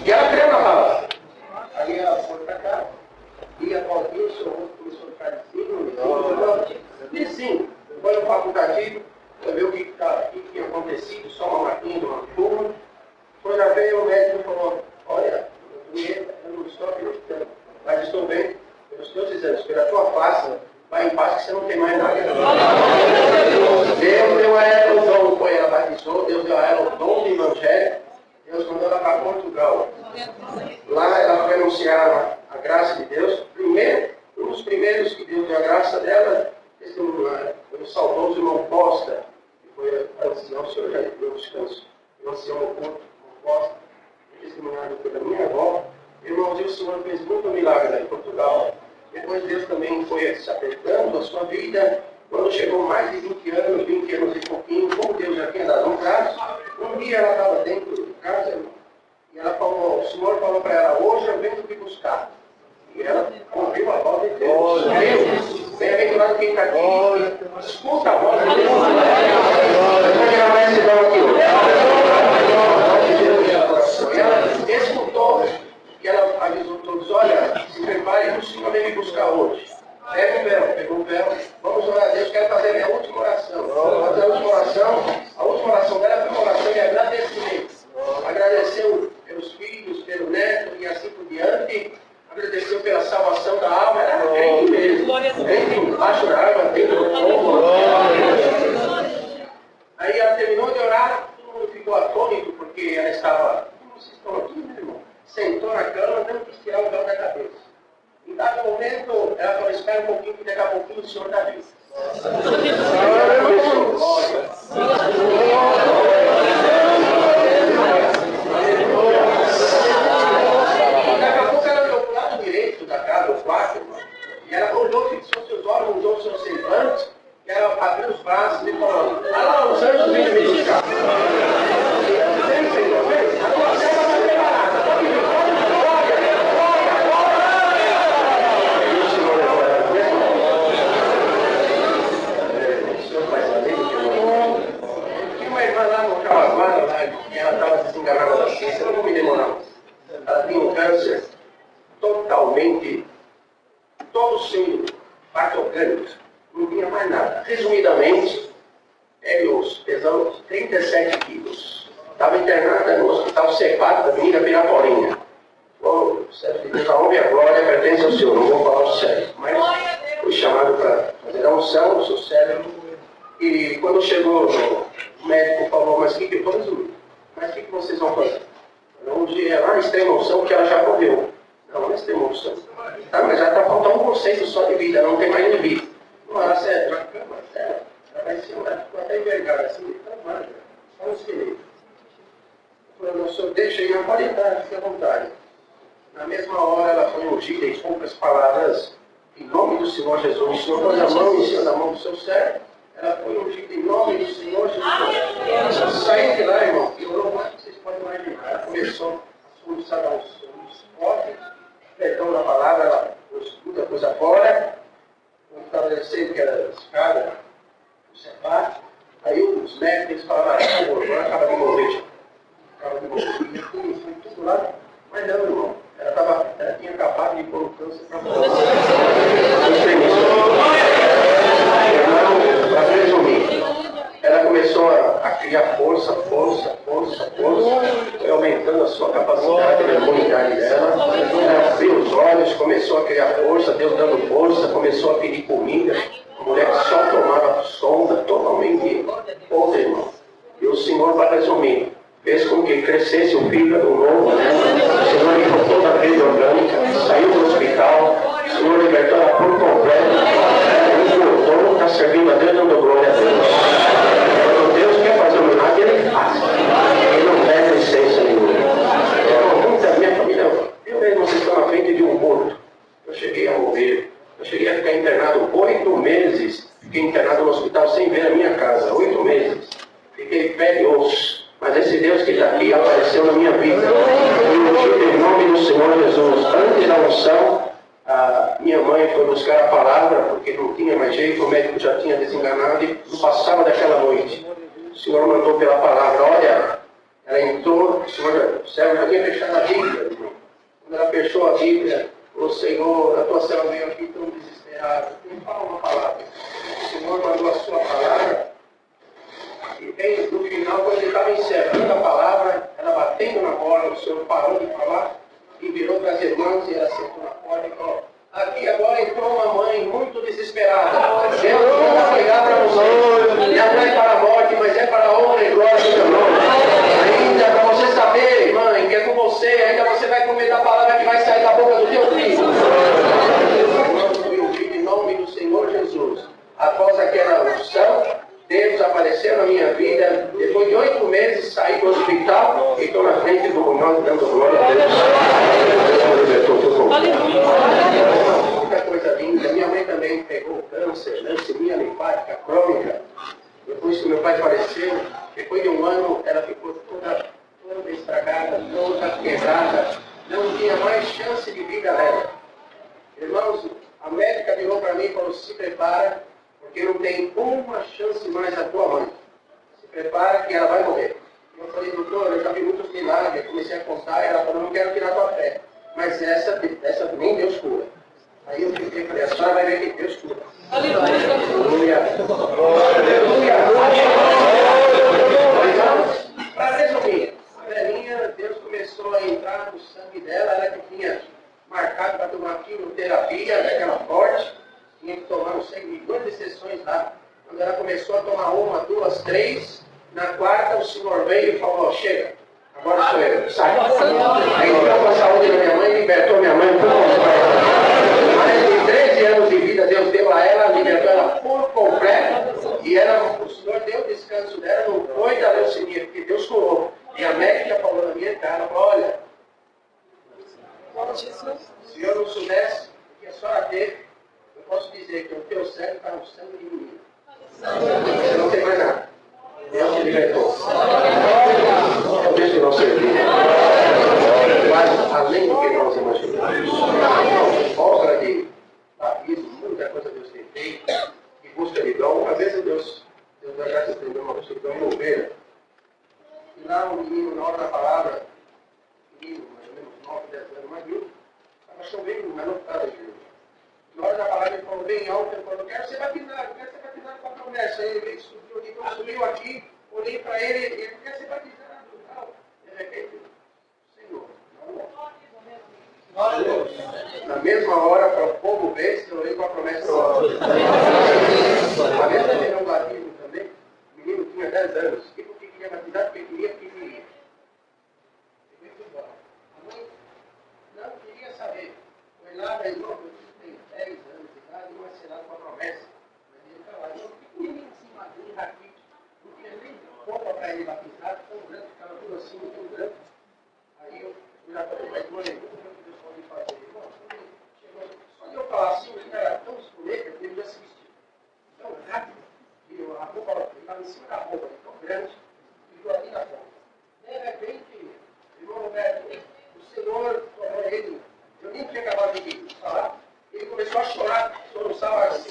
E ela creu na palavra. Aí ela foi para cá. E após isso, o rosto começou a ficar de cima, foi no facultativo, para ver o que acontecia. físico, só uma marquinha de uma turma. Foi lá ver o médico e falou, olha, eu não estou acreditando, mas estou bem pelos teus exames, pela tua face, vai em paz que você não tem mais nada. Deus deu a ela o dom, foi ela batizou, Deus deu a ela o dom do evangelho, Deus mandou ela para Portugal. Lá ela foi anunciar a graça de Deus. Primeiro, um dos primeiros que Deus deu a graça dela, foi o saudoso irmão Costa, que foi ancião, o senhor já deu descanso, o ancião Costa, testemunhado pela minha avó. Irmãos, o Senhor fez muito milagre lá em Portugal. Depois Deus também foi se apertando a sua vida. Quando chegou mais de 20 anos e pouquinho, como Deus já tinha dado um prazo, um dia ela estava dentro de casa e ela falou, o Senhor falou para ela, hoje eu venho te buscar. E ela ouviu a voz de Deus. Bem-aventurado quem está aqui. Escuta a voz de Deus. Ela vai se dar aqui hoje. Ela escutou e ela avisou todos, olha, se prepare, o Senhor vem me buscar hoje. Pega o véu, pegou o véu, vamos orar a Deus, quero fazer a minha última oração. Fazer a última oração dela foi uma oração de agradecimento. Agradeceu pelos filhos, pelo neto e assim por diante. Agradeceu pela salvação da alma, era crente mesmo. Crente embaixo da água, dentro do fogo. Aí ela terminou de orar, todo mundo ficou atônito, porque ela estava, como vocês estão aqui, meu irmão? Sentou na cama, não quis tirar o véu da cabeça. Em dado momento, ela falou, espera um pouquinho, que daqui a pouquinho o Senhor está vindo. Daqui a pouco ela olhou para o lado direito da casa, do quarto, e ela olhou, fixou seus olhos, mudou seus semblantes, e ela abriu os braços e falou, alô, os anjos vêm me buscar. Vem, Senhor, vem. A tua serva está preparada. Pode vir, pode vir. Ela estava desenganada da ciência, eu não me demorar. Ela tinha um câncer totalmente, todo sem parte orgânica, não tinha mais nada. Resumidamente, pesando 37 quilos. Estava internada no hospital Cepado da Avenida Piraporinha. Bom, serve de Deus, a honra e a glória pertence ao Senhor, não vou falar o sério. Mas fui chamado para fazer a unção no seu cérebro. E quando chegou, o médico falou, mas o que eu resumi? Mas o que vocês vão fazer? Hoje é lá extrema unção que ela já correu. Não é extrema unção. Tá, mas já está faltando um conceito só de vida, não tem mais de vida. Não, ela sério, na cama, sério. Ela vai ser até envergada assim, tá magra, só um esqueleto. Eu falei, senhor, deixa aí, não pode entrar, fique à vontade. Na mesma hora ela foi ungida em poucas palavras, em nome do Senhor Jesus. O Senhor pôs a mão em cima da mão do seu servo. Ela foi ungida em nome do Senhor Jesus. Saiu de lá, irmão, e orou mais do que vocês podem imaginar. Ela começou a soluçar os potes, perdão da palavra, ela pôs muita coisa fora. Quando estava descendo, que era escada, o cepado, aí os médicos falaram, agora acaba de morrer. Acaba de morrer. E foi tudo lá. Mas não, irmão, ela tinha acabado de pôr o câncer para fora. Para resumir, ela começou a criar força, foi aumentando a sua capacidade, a imunidade dela. Ela abriu os olhos, começou a criar força, Deus dando força, começou a pedir comida. A mulher que só tomava sonda, totalmente outra, irmão. E o Senhor, para resumir, fez com que crescesse o fígado novo, né? O Senhor limpou toda a vida orgânica, saiu do hospital, o Senhor libertou ela por completo, voltou, está servindo a Deus, dando glória a Deus. Quando Deus quer fazer um milagre, Ele faz. Ele não pede licença nenhuma. Minha família, eu mesmo, vocês estão na frente de um morto. Eu cheguei a morrer. Eu cheguei a ficar internado 8 meses. Fiquei internado no hospital sem ver a minha casa. 8 meses. Fiquei pé e osso. Mas esse Deus que está aqui apareceu na minha vida. Em nome do Senhor Jesus. Antes da unção, a minha mãe foi buscar a palavra, porque não tinha mais jeito, o médico já tinha desenganado e não passava daquela noite. O Senhor mandou pela palavra, olha, ela entrou, o servo já tinha fechado a Bíblia. Quando ela fechou a Bíblia, o Senhor, a tua serva veio aqui tão desesperada. Não fala uma palavra. O Senhor mandou a sua palavra. E bem, no final, quando ele as irmãs e ela sentou na porta e falou: aqui agora entrou uma mãe muito desesperada. Deus manda pegar para vocês. Não é para a morte, mas é para a honra e glória do meu nome. Ainda para você saber, mãe, que é com você, ainda você vai comer da palavra que vai sair da boca do teu filho. Em nome do Senhor Jesus. Após aquela unção, Deus apareceu na minha vida. Depois de 8 meses, saí do hospital e estou na frente do irmão dando glória a Deus. Muita coisa linda. Minha mãe também pegou câncer, leucemia linfática crônica. Depois que meu pai faleceu, depois de 1 ano, ela ficou toda estragada, toda quebrada. Não tinha mais chance de vida dela. Irmãos, a médica virou para mim e falou: se prepara, porque não tem uma chance mais a tua mãe. Se prepara que ela vai morrer. Eu falei: doutor, eu já vi muitos milagres. Eu comecei a contar, ela falou: não quero tirar tua fé. Mas essa nem Deus cura. Aí eu fiquei, falei: a senhora vai ver que Deus cura. Aleluia. Aleluia. Para resumir, a velhinha, Deus começou a entrar no sangue dela, ela que tinha marcado para tomar quimioterapia, daquela forte, tinha que tomar não sei quantas sessões lá. Quando ela começou a tomar 1, 2, 3, na quarta o senhor veio e falou: chega, agora sou eu, sai. Aí tirou a saúde da minha mãe, libertou minha mãe por completo. Mais de 13 anos de vida Deus deu a ela, libertou ela por completo. E ela, o Senhor deu o descanso dela, não foi da leucemia, porque Deus curou. E a médica falou na minha cara: olha, se eu não soubesse o que a senhora teve, eu posso dizer que o teu sangue está no sangue de menino. Você não tem mais nada. Deus te libertou. Talvez que não servir. Mas além do que nós imaginamos, obra de batismo, muita coisa Deus tem feito, e busca de dom. Às vezes Deus dá graças a Deus, uma pessoa que é uma ovelha. E lá um menino, na hora da palavra, menino, mais ou menos 9, 10 anos, mais novo, estava chovendo, mas não estava chovendo. Na hora da palavra ele falou bem alto, ele falou: quero ser batizado com a promessa. Aí ele veio, subiu aqui, olhei para ele, ele quer ser batizado. De repente, Senhor, na mesma hora, para o povo ver, eu olhei com a promessa do alto. A mesma vez no batismo também, o menino tinha 10 anos. E por que queria batizar? Porque queria. A mãe não queria saber. Foi lá, daí, irmão, tem 10 anos de idade, não é selado com a promessa. Mas ele está lá, eu pequenininho assim, magrinho, raquítico, não tinha nem roupa para ele batizar, tão grande, ficava tudo assim, tão grande. Aí eu já falei: mas mãe, o que Deus pode fazer? Irmão, chegou, só de eu falar assim, o cara era tão escolhido que ele já se vestiu. Tão rápido, que a roupa, ele estava em cima da roupa, tão grande, e ficou ali na ponta. De repente, irmão Roberto, o Senhor tornou ele. Eu nem tinha acabado de falar. Ele começou a chorar, soluçava assim.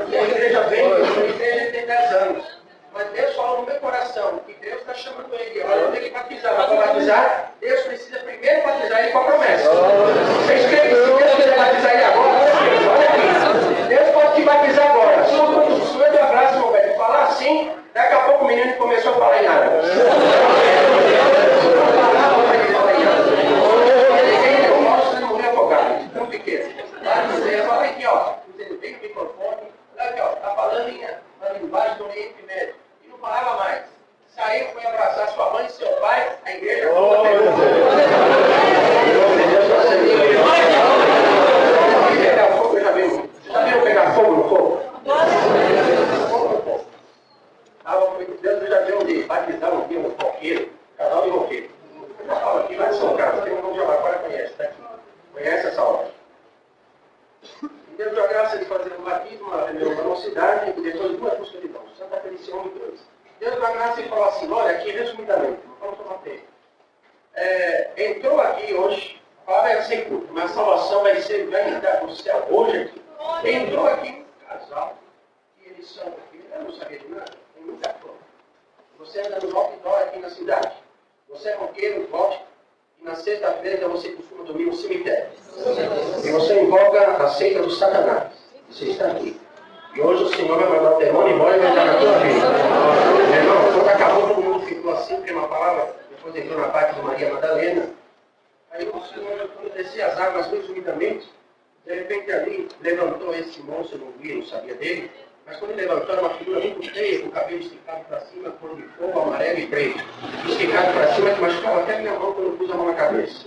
E a igreja veio, a igreja tem 10 anos. Mas Deus falou no meu coração que Deus está chamando ele. Agora eu tenho que batizar. Mas para batizar, Deus precisa primeiro batizar ele com a promessa. Vocês creem que se Deus quiser batizar ele agora, olha aqui. Deus pode te batizar agora. Se o senhor deu abraço, meu velho, falar assim, daqui a pouco o menino começou a falar em árabe. Tão pequeno. Você fala aqui, ó, você vem o microfone, aqui, ó, tá falando na linguagem do Oriente Médio. E não falava mais. Saiu, foi abraçar sua mãe e seu pai, a igreja toda pegou. Pegar fogo, eu já vi. Você já viu pegar fogo no fogo? Fogo no fogo. Deus já viu de batizar um dia um roqueiro, casal de roqueiro. Eu falo aqui, lá em São Carlos, tem um nome de Jabaquara, conhece, tá aqui. Conhece essa obra? E Deus deu a graça de fazer um batismo na mocidade e depois 2 buscas de dom, Santa Feliciano e 2. Deus deu a graça e falou assim: olha, aqui resumidamente, não vamos tomar tempo. Entrou aqui hoje, a palavra é sem culto, mas a salvação vai entrar para o céu hoje aqui. Entrou aqui um casal, que eles são, eu não sabia de nada, tem muita prova. Você anda no outdoor aqui na cidade, você é roqueiro, gótico. E na sexta-feira você costuma dormir no cemitério. E você invoca a seita do Satanás. Você está aqui. E hoje o Senhor vai mandar o demônio embora e vai entrar na tua vida. Meu irmão, quando acabou, todo mundo ficou assim, porque uma palavra, depois entrou na parte de Maria Madalena. Aí o Senhor, quando descia as águas resumidamente, de repente ali levantou esse moço, eu não via, não sabia dele, mas quando ele levantou era uma figura muito feia, com o cabelo esticado para cima, cor de fogo, amarelo e preto. Esticado para cima, que machucava até minha mão quando eu pus a mão na cabeça.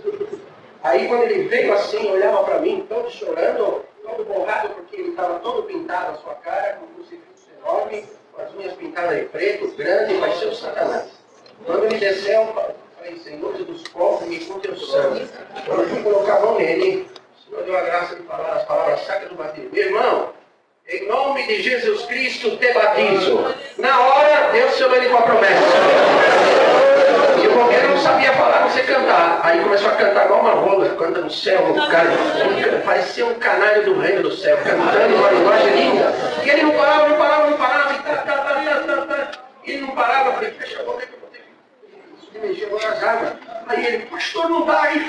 Aí quando ele veio assim, olhava para mim, todo chorando, todo borrado, porque ele estava todo pintado a sua cara, com um crucifixo enorme, com as unhas pintadas de preto, grande, parecia o Satanás. Quando ele desceu, eu falei, Senhor dos povos, me com teu sangue. Quando eu fui colocar a mão nele, o Senhor deu a graça de falar as palavras sacras do batismo. Meu irmão, em nome de Jesus Cristo te batizo. Na hora, Deus chamou ele com a promessa. E o governo não sabia falar, não sei cantar. Aí começou a cantar igual uma rola, canta no céu, cara, parecia um canário do reino do céu, cantando uma linguagem linda. E ele não parava, não parava, não parava, e ele não parava, eu falei, fecha a boca que eu vou ter que mexer nas águas. Aí ele, pastor, não dá, aí, não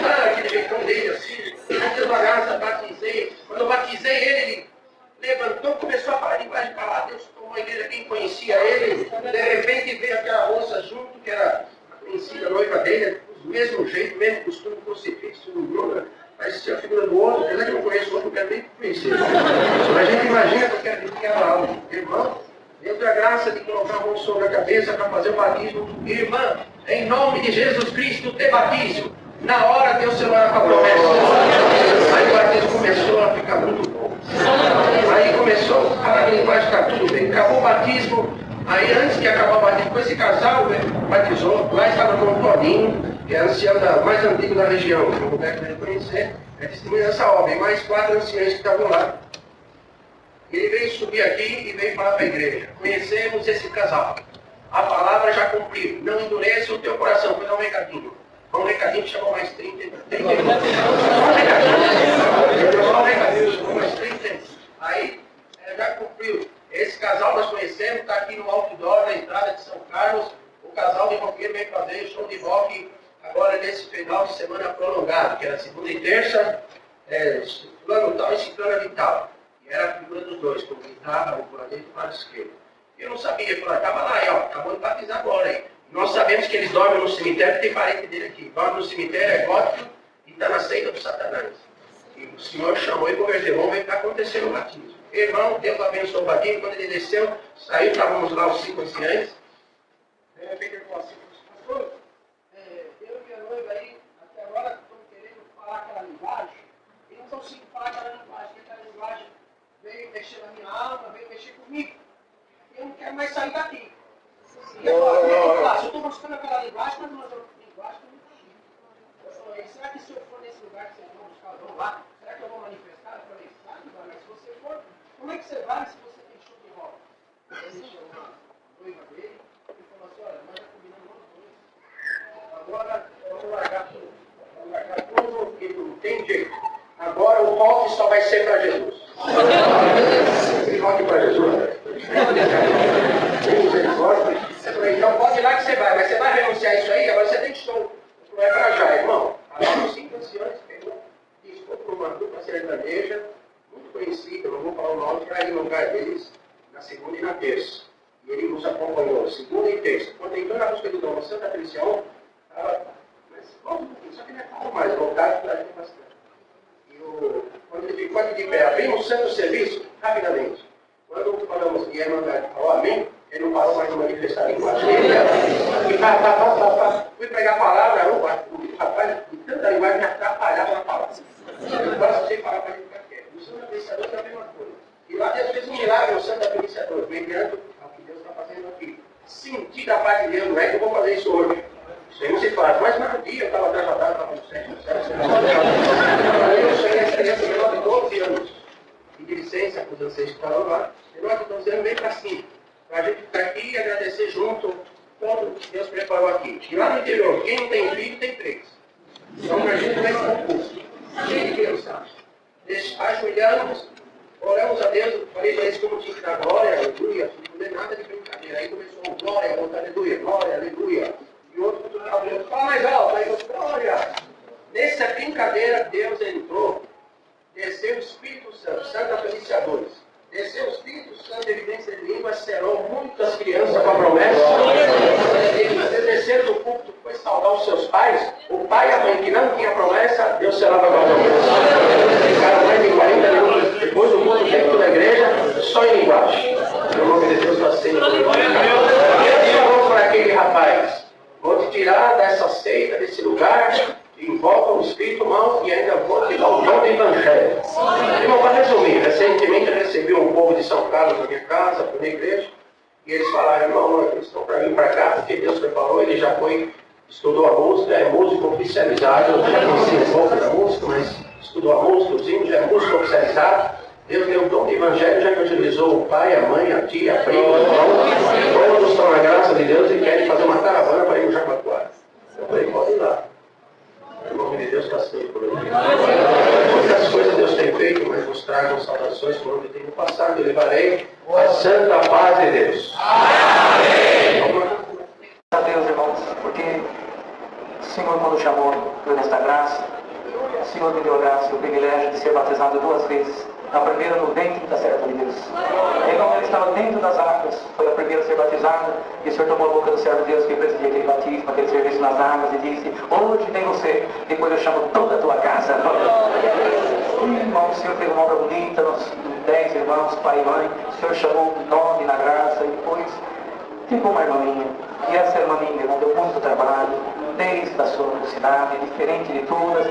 dá, aquele jeitão dele assim. Antes da graça, batizei. Quando eu batizei ele levantou, começou a falar linguagem para lá. Deus tomou ele, quem conhecia ele. De repente veio aquela moça junto, que era a conhecida noiva dele, do mesmo jeito, mesmo costume, crucifixo, parecia a figura do outro. Apesar que eu não conheço o outro, não quero nem conhecer. Mas a gente imagina que eu quero dizer que era algo. Irmão, Deus deu a graça de colocar a mão sobre a cabeça para fazer o batismo. Irmã, em nome de Jesus Cristo, te batizo. Na hora Deus se lá com a promessa. Aí o batismo começou a ficar muito bom. Aí começou a linguagem ficar tudo bem. Acabou o batismo. Aí antes de acabar o batismo, esse casal batizou. Lá estava com o Toninho, que é a anciã mais antiga da região. O lugar que ele conhecer é testemunha dessa obra. E mais 4 anciãs que estavam lá. Ele veio subir aqui e veio falar para a igreja. Conhecemos esse casal. A palavra já cumpriu. Não endureça o teu coração. Vou dar um recadinho. Um recadinho que chamou mais 30 minutos. Só um recadinho, chamou mais 30 minutos. Aí, já cumpriu. Esse casal nós conhecemos, está aqui no outdoor, na entrada de São Carlos. O casal de roqueiro veio fazer show de rock agora nesse final de semana prolongado, que era segunda e terça, fulano tal e ciclano de tal. E era a figura dos dois, com guitarra, o lado direito e o lado esquerdo. Eu não sabia, eu falei, estava lá, ó, acabou de batizar agora aí. Nós sabemos que eles dormem no cemitério, tem parente dele aqui. Dorme no cemitério, é gótico e está na seita do Satanás. E o Senhor chamou e converteu, vamos ver o que está acontecendo no batismo. Irmão, Deus abençoou o batismo. Quando ele desceu, saiu, estávamos lá os 5 anciães. De repente ele falou assim, pastor, eu e a noiva aí, até agora estão querendo falar aquela linguagem, e não consigo falar aquela linguagem, porque aquela linguagem veio mexer na minha alma, veio mexer comigo. Eu não quero mais sair daqui. E eu falei, se eu estou buscando aquela linguagem, mas uma linguagem que eu não tenho. Eu falei, será que se eu for nesse lugar que vocês vão buscar, vão lá, será que eu vou manifestar? Eu falei, sabe, mas se você for, como é que você vai se você tem show de rock? Ele chamou a noiva dele e falou assim, olha, nós já combinamos os dois. Agora, vamos largar tudo. Vamos largar tudo, porque não tem jeito. Agora o rock só vai ser para Jesus. Tem rock para Jesus, né? Então pode ir lá que você vai, mas você vai renunciar isso aí, agora você tem show. Não é para já, irmão. Agora os 5 anciões pegou e ficou por uma dupla sertaneja, muito conhecida, não vou falar o nome, para ir no lugar deles na segunda e na terça. E ele nos acompanhou segunda e terça. Quando entrou na música do Dom Santa Felicião, estava, mas vamos um pouquinho, só que ele é calmo mais, voltado para a gente bastante. E quando ele ficou aqui de pé, abrimos o santo serviço, rapidamente. Quando falamos e a irmandade falou amém, ele não parou mais de manifestar a linguagem. Fui pregar a palavra, o rapaz, de tanta linguagem me atrapalhava na palavra. Eu quase sei falar para ele ficar quieto. O Santo Apreciador é a mesma coisa. E lá Deus fez um milagre no Santo Apreciador, mediante ao que Deus está fazendo aqui. Senti da parte de Deus, não é que eu vou fazer isso hoje. Isso aí não se faz. Mas no dia eu estava atrasado, estava no centro. Eu cheguei a criança menor de 12 anos. De licença para os ancestrais que estavam lá. E nós estamos dizendo bem para cima. Para a gente ficar aqui e agradecer junto todo que Deus preparou aqui. E lá no interior, quem não tem filho, tem 3. Então a gente vai para o curso. Cheio de crianças. Ajoelhamos, oramos a Deus, falei para eles como tinha que dar glória, aleluia, não é nada de brincadeira. Aí começou glória, aleluia, glória, aleluia. E outro cultural, Deus, fala mais alto, aí eu, glória. Nessa brincadeira, Deus entrou, desceu o Espírito Santo, Santo Feliciadores. Desceu o Espírito Santo, evidência de língua, serão muitas crianças com a promessa. Desceram do púlpito, foi saudar os seus pai e a mãe que não tinha promessa, Deus selava mais ou menos. Ficaram mais de 40 minutos depois do culto dentro da igreja, só em linguagem. O nome de Deus está sendo glorificado. Deus falou para aquele rapaz: vou te tirar dessa seita, desse lugar, invoca o Espírito Mal e ainda vou te dar o dom do Evangelho. Irmão, para resumir, recentemente eu recebi um povo de São Carlos na minha casa, na minha igreja, e eles falaram: irmão, eles estão para vir para cá, porque Deus preparou, ele já foi, estudou a música, é músico oficializado, eu já conheci um pouco da música, mas estudou a música, os hinos, já é músico oficializado. Deus deu o dom do Evangelho, já evangelizou o pai, a mãe, a tia, a prima, o irmão. Todos estão na graça de Deus e querem fazer uma caravana para ir no Jabaquara. Eu falei: pode ir lá. O nome de Deus está sendo glorificado. Muitas coisas Deus tem feito, mas nos tragam saudações por onde tem no passado. Eu levarei a santa paz de Deus. Amém. A Deus, irmãos, porque o Senhor, quando chamou, deu esta graça. O Senhor me deu a graça e o privilégio de ser batizado 2 vezes. A primeira no ventre da serva de Deus. E quando ele estava dentro das águas, foi a primeira a ser batizada, e o Senhor tomou a boca do servo de Deus que presidia aquele batismo, aquele serviço nas águas, e disse: hoje tem você, depois eu chamo toda a tua casa. E, irmão, o Senhor fez uma obra bonita, nos 10 irmãos, pai e mãe, o Senhor chamou 9 na graça, e depois ficou uma irmã minha. E essa irmã minha, irmão, deu muito trabalho, desde a sua mocidade, diferente de todas.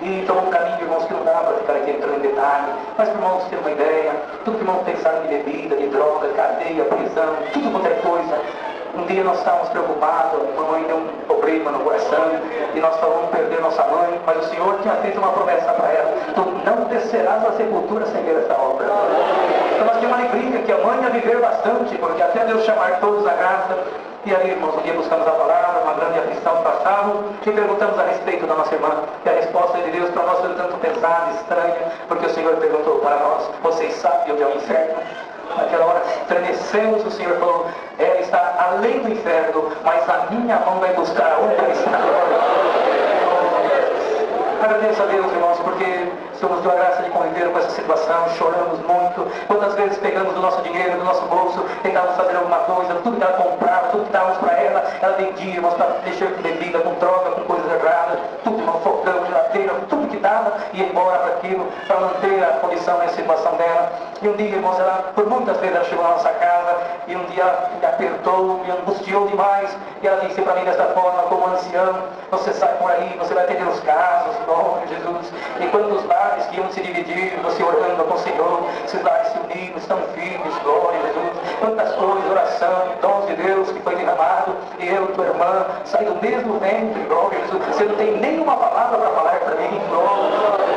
E tomou um caminho, irmãos, que não dá para ficar aqui entrando em detalhe, mas para irmãos terem uma ideia, tudo que irmãos pensaram de bebida, de droga, cadeia, prisão, tudo quanto é coisa. Um dia nós estávamos preocupados, a mamãe deu um problema no coração, e nós falamos perder nossa mãe, mas o Senhor tinha feito uma promessa para ela: tu não descerás à sepultura sem ver essa obra. Então nós tínhamos uma alegria que a mãe ia viver bastante, porque até Deus chamar todos à graça. E aí, irmãos, um dia buscamos a palavra, uma grande aflição passava, e perguntamos a respeito da nossa irmã. E a resposta de Deus para nós foi tanto pesada, estranha, porque o Senhor perguntou para nós: vocês sabem onde é o inferno? Naquela hora estremecemos, o Senhor falou: ela está além do inferno, mas a minha mão vai buscar onde ela está. Agradeço a Deus, irmãos, porque somos de uma graça de conviver com essa situação, choramos muito. Quantas vezes pegamos do nosso dinheiro, do nosso bolso, tentávamos fazer alguma coisa, tudo que ela comprava, tudo que dávamos para ela vendia, irmãos, para deixar com bebida, com droga, com coisas erradas, tudo, irmão, fogão, geladeira, tudo que dava, ia embora para aquilo, para manter a condição e a situação dela. E um dia, irmãos, ela, por muitas vezes, ela chegou na nossa casa, e um dia me apertou, me angustiou demais, e ela disse para mim desta forma: como ancião, você sai por aí, você vai atender os casos, nome de Jesus. E quando os lares que iam se dividir, você orando com o Senhor, esses lares se uniram, estão firmes, glória a Jesus. Quantas coisas, oração, dons de Deus que foi derramado, e eu, tua irmã, saí do mesmo ventre, glória a Jesus. Você não tem nenhuma palavra para falar para mim, glória.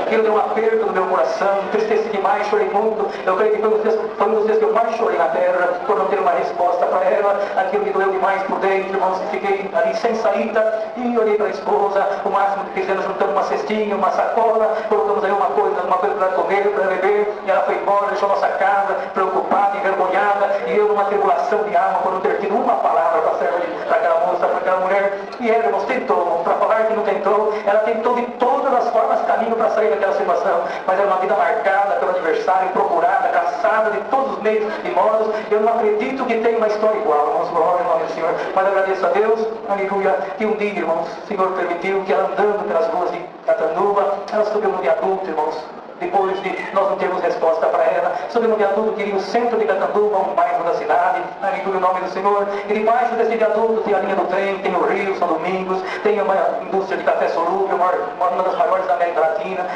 Aquilo deu um aperto no meu coração, entristeci demais, chorei muito. Eu creio que foi um dos dias que eu mais chorei na terra, por não ter uma resposta para ela. Aquilo me doeu demais por dentro, irmãos. Fiquei ali sem saída e olhei para a esposa. O máximo que fizemos, juntamos uma cestinha, uma sacola, colocamos ali uma coisa para comer, para beber. E ela foi embora, deixou nossa casa, preocupada, envergonhada. E eu numa tribulação de alma, por não ter tido uma palavra para aquela moça, para aquela mulher. E ela, irmãos, tentou, para falar que não tentou, ela tentou de todas as formas caminho para sair daquela situação, mas era uma vida marcada pelo adversário, procurada, caçada de todos os meios e modos. Eu não acredito que tenha uma história igual, irmãos, glória ao nome do Senhor, mas agradeço a Deus, aleluia, que um dia, irmãos, o Senhor permitiu que ela, andando pelas ruas de Catanduva, ela subiu no viaduto, irmãos. Depois de nós não termos resposta para ela, sobre um viaduto que iria o centro de Catanduva, um bairro da cidade, aleluia, o nome do Senhor. E debaixo desse viaduto tem a linha do trem, tem o Rio, São Domingos, tem uma indústria de café solúvel, uma das maiores da América Latina,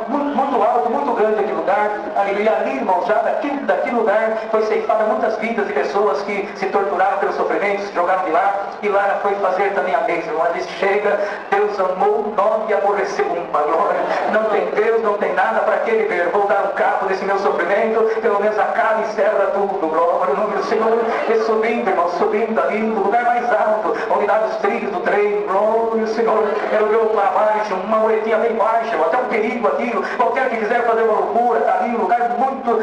muito alto, muito grande aquele lugar, aleluia. Ali, irmãos, já daquele lugar foi ceifada muitas vidas de pessoas que se torturaram pelos sofrimentos, se jogaram de lá, e lá ela foi fazer também a bênção. Ela disse: chega, Deus amou, nós e aborreceu uma glória. Não tem Deus, não tem nada para que viver. Vou dar um cabo desse meu sofrimento, pelo menos acaba e encerra tudo, glória ao nome do Senhor. E subindo, irmão, subindo ali, do lugar mais alto, onde dava os trilhos do trem, glória ao Senhor. Ela olhou para baixo, uma muretinha bem baixa, até um perigo aquilo. Qualquer que quiser fazer uma loucura, está ali, um lugar muito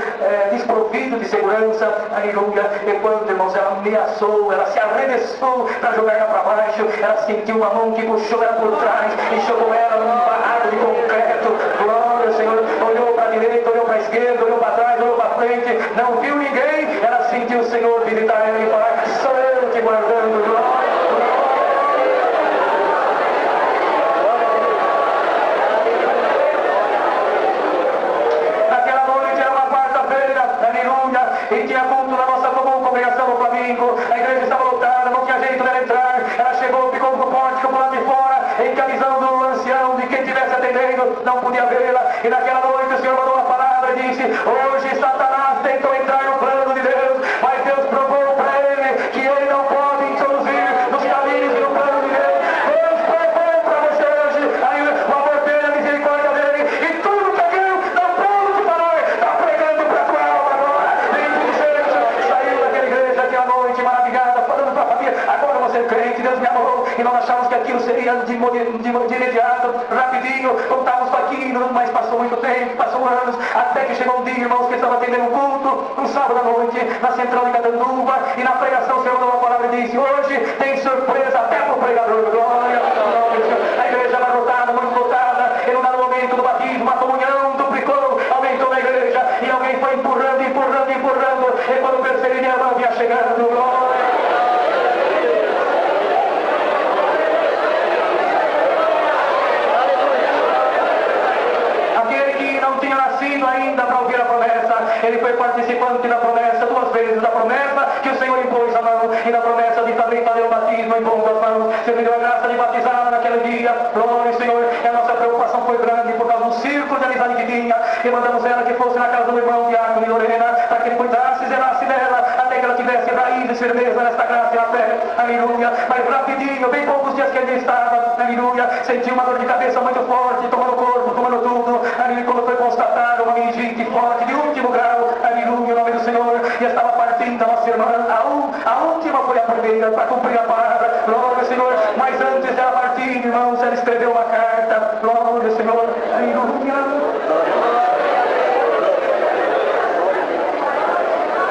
desprovido de segurança, aleluia. E quando, irmãos, ela ameaçou, ela se arremessou para jogar ela para baixo, ela sentiu uma mão que puxou ela por trás e jogou ela num barraco de concreto, glória ao Senhor. Olhou para a direita, olhou para a esquerda, olhou para trás, olhou para frente, não viu ninguém. Ela sentiu o Senhor visitar ela e falar: sou eu te guardando, glória. domingo, a igreja estava lotada, não tinha jeito dela entrar. Ela chegou, ficou no pórtico por lá de fora, encaminhando o ancião de quem estivesse atendendo, não podia vê-la. E naquela noite o Senhor mandou uma palavra e disse: hoje Satanás tentou entrar no plano de Deus, mas Deus provou para ele que ele não pode introduzir nos caminhos e no plano de Deus. Deus provou para você hoje aí, o amor dele, a misericórdia dele, e tudo que Deus não pode te falar, está pregando para a tua alma agora. Bendito seja, saiu daquela igreja aquela noite maravilhada, falando para a família: agora você é crente, Deus me amou. E nós achávamos que aquilo seria de imediato, rapidinho, contávamos com aquilo, mas passou muito tempo, passou anos, até que chegou um dia, irmãos, que estava atendendo um culto, um sábado à noite, na central de Catanduva, e na pregação o Senhor deu uma palavra e disse: hoje tem surpresa até para o pregador. Glória a Deus. A igreja era lotada, muito lotada, e no dado momento do batismo, a comunhão duplicou, aumentou na igreja, e alguém foi empurrando, empurrando, empurrando, e quando percebi, a mão vinha chegando. Glória. Ainda para ouvir a promessa, ele foi participante da promessa 2 vezes, da promessa que o Senhor impôs a mão e da promessa de também fazer o batismo impondo as mãos. O Senhor me deu a graça de batizar naquele dia. Glória ao Senhor. E a nossa preocupação foi grande por causa do círculo de amizade que tinha, e mandamos ela que fosse na casa do irmão Diácono e Lorena, para que ele cuidasse e zelasse dela até que ela tivesse raízes, firmeza nesta graça e na fé. Aleluia. Mas rapidinho, bem poucos dias que ele estava, aleluia, sentiu uma dor de cabeça muito forte, tomando o corpo, tomando tudo. Aleluia. Quando foi constatado uma meningite forte de último grau, aleluia, o nome do Senhor, e estava partindo a nossa irmã. A última foi a primeira para cumprir a palavra. Glória ao Senhor. Mas antes dela partir, irmãos, ela escreveu uma carta. Glória ao Senhor. Aleluia.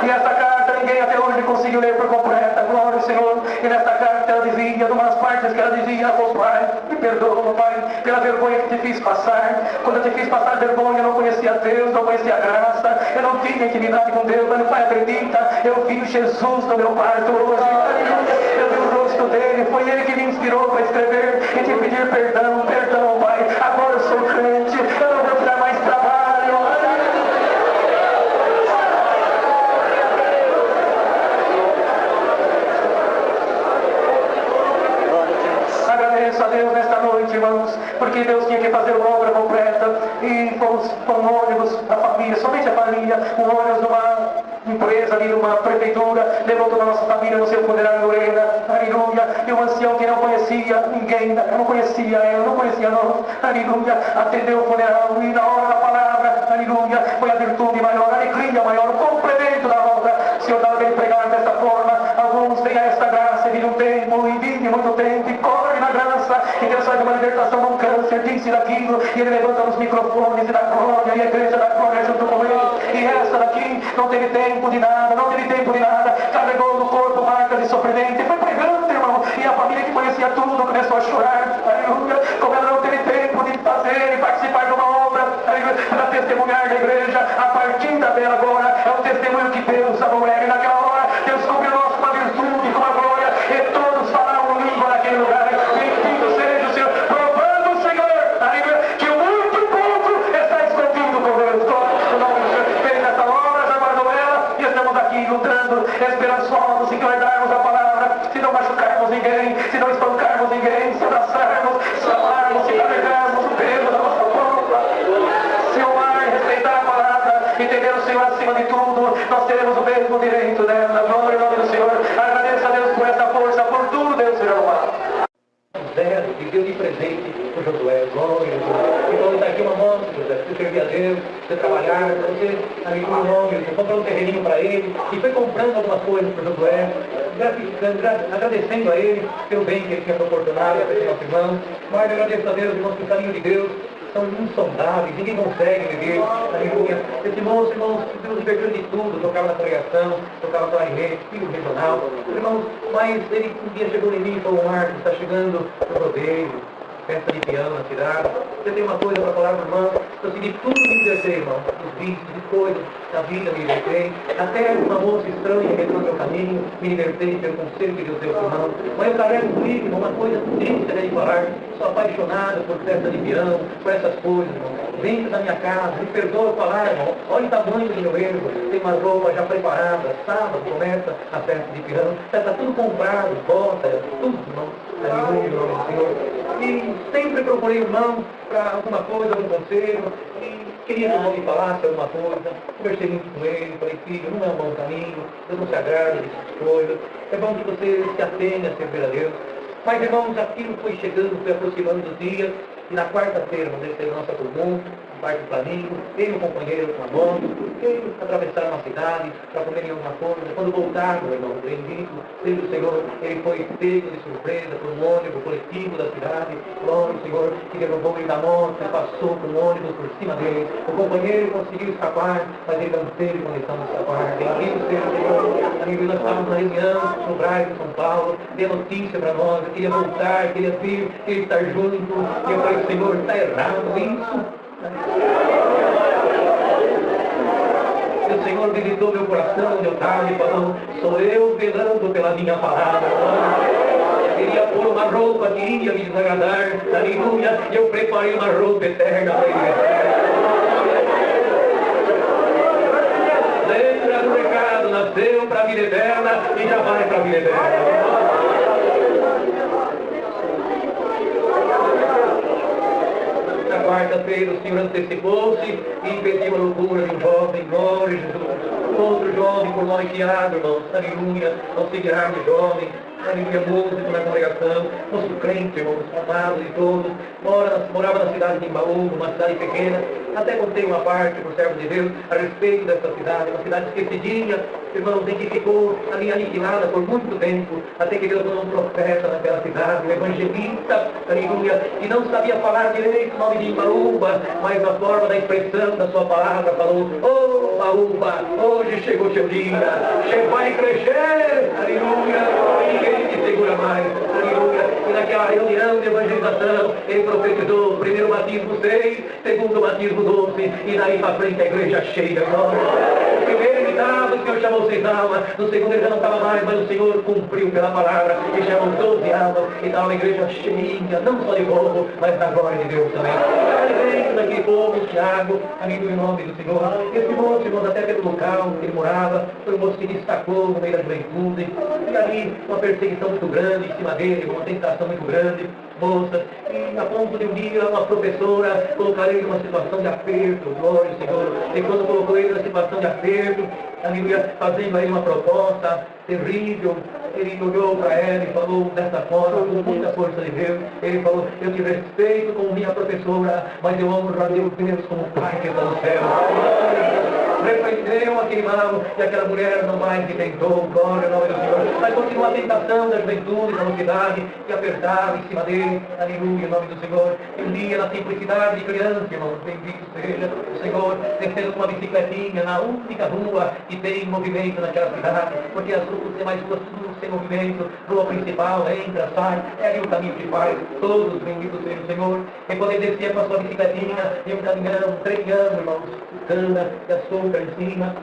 E essa carta ninguém até hoje conseguiu ler por completa. Glória ao Senhor. E nessa carta ela dizia, de umas partes que ela dizia: oh Pai, me perdoa, Pai, pela vergonha que te fiz passar. Quando eu te fiz passar vergonha, eu não conhecia Deus, não conhecia a graça, eu não tinha intimidade com Deus. Mas, Pai, acredita, eu vi Jesus no meu quarto hoje. Eu vi o rosto dele, foi ele que me inspirou para escrever e te pedir perdão, perdão, Pai. Agora eu sou crente, eu não vou te dar mais trabalho. Agradeço a Deus nesta noite, irmãos, porque Deus tinha que fazer uma obra completa, e fomos com um ônibus, a família, somente a família, um ônibus de uma empresa ali, numa prefeitura, levou toda a nossa família no seu funerário Lorena, aleluia, e um ancião que não conhecia ninguém, eu não conhecia ela, não conhecia nós, aleluia, atendeu o funeral, e na hora da palavra, aleluia, foi a virtude maior, a alegria maior, o complemento da obra. O Senhor dá bem pregar desta forma, alguns têm esta graça, vive um tempo, e vive muito tempo, e corre na graça, e Deus faz uma libertação de um câncer, disse daquilo, e ele levanta os microfones e dá glória, e a igreja dá glória junto com ele. E essa daqui não teve tempo de nada, não teve tempo de nada, carregou no corpo marcas de sofrimento, e foi pregando, irmão, e a família que conhecia tudo começou a chorar, aleluia, como ela não teve tempo de fazer e participar de uma obra, aleluia, para testemunhar da igreja. A partir dela agora é o testemunho que Deus amou ela, e naquela hora Deus cobriu nós com a virtude, com a glória, e todos falaram língua naquele lugar. Bendito seja o Senhor, provando o Senhor, aleluia, que o muito pouco está escondido com Deus. O nome do Senhor fez essa obra, já guardou ela, e estamos aqui lutando, esperançosos em guardarmos a palavra, se não machucarmos ninguém, se não espancarmos ninguém, se abraçarmos, se amarmos, se carregarmos o peso da nossa culpa, se amar e respeitar a palavra, e ter o Senhor acima de tudo, nós teremos o mesmo direito dela. Glória ao nome do Senhor. Agradeço a Deus por essa força, por tudo, Deus seja louvado. Zero, e deu de presente para Josué, glória a Deus. Então está aqui uma mão, José, você servir a Deus, você trabalhar, você amigo o nome, você comprou um terreninho para ele, e foi comprando algumas coisas para Josué, agradecendo a ele pelo bem que ele tinha proporcionado para esse nosso irmão. Mas agradeço a Deus, irmãos, que o caminho de Deus são insondáveis, ninguém consegue viver, aleluia. Esse moço, irmãos, Deus divertiu de tudo, tocava na pregação, tocava clarinete, filho regional, irmãos, mas ele um dia chegou em mim e falou: Marcos, está chegando o rodeio, festa de piano na cidade, você tem uma coisa para falar para o irmão? Eu segui tudo me divertei, irmão, os vícios, de coisas da vida me libertei, até uma moça estranha que entrou no meu caminho, me libertei pelo conselho que Deus deu ao irmão. Mas eu carrego comigo uma coisa triste de falar, sou apaixonado por festa de piano, por essas coisas, irmão. vem na minha casa, me perdoa eu falar, irmão, olha o tamanho do meu erro, tem uma roupa já preparada, sábado começa a festa de piano, já está tudo comprado, bota, tudo, irmão, aleluia, em nome do Senhor. E sempre procurei irmão para alguma coisa, algum conselho, e queria que o irmão me falasse alguma coisa, conversei muito com ele, falei, filho, não é um bom caminho, Deus não se agrada dessas coisas, é bom que você se atenha a servir a Deus. Mas, irmãos, aquilo foi chegando, foi aproximando dos dias, e na quarta-feira, vamos dizer, a nossa comum, parte do Flamengo, ele e o companheiro com a moto, eles atravessaram uma cidade para comerem alguma coisa. Quando voltaram, meu irmão, bendito seja o Senhor, ele foi pego de surpresa por um ônibus coletivo da cidade. Glória ao Senhor, que derrubou ele da moto e passou com o ônibus por cima dele. O companheiro conseguiu escapar, mas ele não teve condição de escapar. Bendito seja o Senhor. Amigo, nós estávamos na reunião no Braga de São Paulo, deu notícia para nós, eu queria voltar, queria vir, queria estar junto. E eu falei, Senhor, está errado isso. E o Senhor visitou meu coração onde eu estava e falou, sou eu velando pela minha palavra. Queria pôr uma roupa que ia me desagradar, aleluia, e eu preparei uma roupa eterna para ele. Lembra do recado, nasceu para a vida eterna e já vai para a vida eterna. Na quarta-feira o Senhor antecipou-se e impediu a loucura de um jovem, glória a Jesus. Outro jovem por nós guiado, irmãos, aleluia, auxiliar de jovem, aleluia, músico na congregação, nosso crente, irmãos, amados e todos, morava na cidade de Imbaú, uma cidade pequena. Até contei uma parte, por servo de Deus, a respeito dessa cidade, uma cidade esquecidinha, irmãos, em que ficou ali aniquilada por muito tempo, até que Deus mandou um profeta naquela cidade, um evangelista, aleluia, e não sabia falar direito o nome de Imbaúba, mas na forma da expressão da sua palavra falou, oh, Imbaúba, hoje chegou seu dia, vai crescer, aleluia, ninguém te segura mais, aleluia. E naquela reunião de evangelização, ele profetizou, primeiro batismo 6, segundo batismo 12, e daí para frente a igreja cheia, glória. O primeiro ele estava, o Senhor chamou 6 almas, no segundo ele já não estava mais, mas o Senhor cumpriu pela palavra, e chamou 12 almas, e estava uma igreja cheia, não só de povo, mas da glória de Deus também. Naquele povo, Tiago, amigo em nome do Senhor. Esse moço, irmãos, até pelo local que ele morava, foi um moço que destacou no meio da juventude. E ali, uma perseguição muito grande em cima dele, uma tentação muito grande, moça. E a ponto de um dia, uma professora colocar ele numa situação de aperto, glória ao Senhor. E quando colocou ele numa situação de aperto, aleluia, fazendo a ele uma proposta terrível, ele olhou para ela e falou dessa forma, com muita força de Deus, ele falou, eu te respeito como minha professora, mas eu amo a meu Deus como Pai que está no céu. Repreendeu aquele mal e aquela mulher não mais que tentou, glória ao nome do Senhor. Mas continua a tentação da juventude, da mocidade, que apertava em cima dele, aleluia, em nome do Senhor. E um dia, na simplicidade de criança, irmãos, bendito seja o Senhor, descendo com uma bicicletinha na única rua que tem movimento naquela cidade, porque as demais ruas tudo sem movimento, rua principal, entra, sai, é ali o caminho que faz, todos benditos seja o Senhor. E quando ele descia com a sua bicicletinha, e um caminhão, treinando, irmãos, cana e açúcar em cima.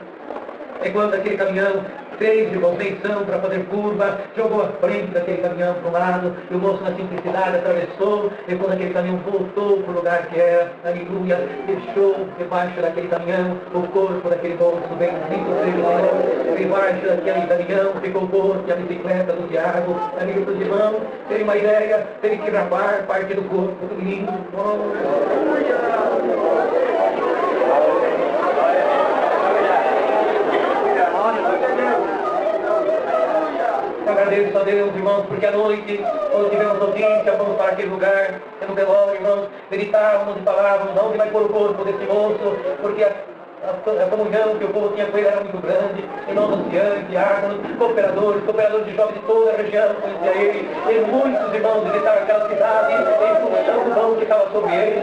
E quando aquele caminhão fez de contenção para fazer curva, jogou a frente daquele caminhão para um lado, e o moço na simplicidade atravessou, e quando aquele caminhão voltou para o lugar que era, aleluia, deixou debaixo daquele caminhão o corpo daquele moço, bendito seja o Senhor, debaixo daquele caminhão ficou o corpo e a bicicleta do Tiago, amigos dos irmãos, teve uma ideia, teve que rapar parte do corpo do menino, agradeço a Deus, irmãos, porque à noite, quando tivemos notícia, fomos para aquele lugar, no velório, irmãos, meditávamos e falávamos, onde vai pôr o corpo desse moço, porque a comunhão que o povo tinha com ele era muito grande, em nome anciãos, diáconos, cooperadores de jovens de toda a região, conhecia ele, e muitos irmãos visitaram aquela cidade, em função do dom que estava sobre ele.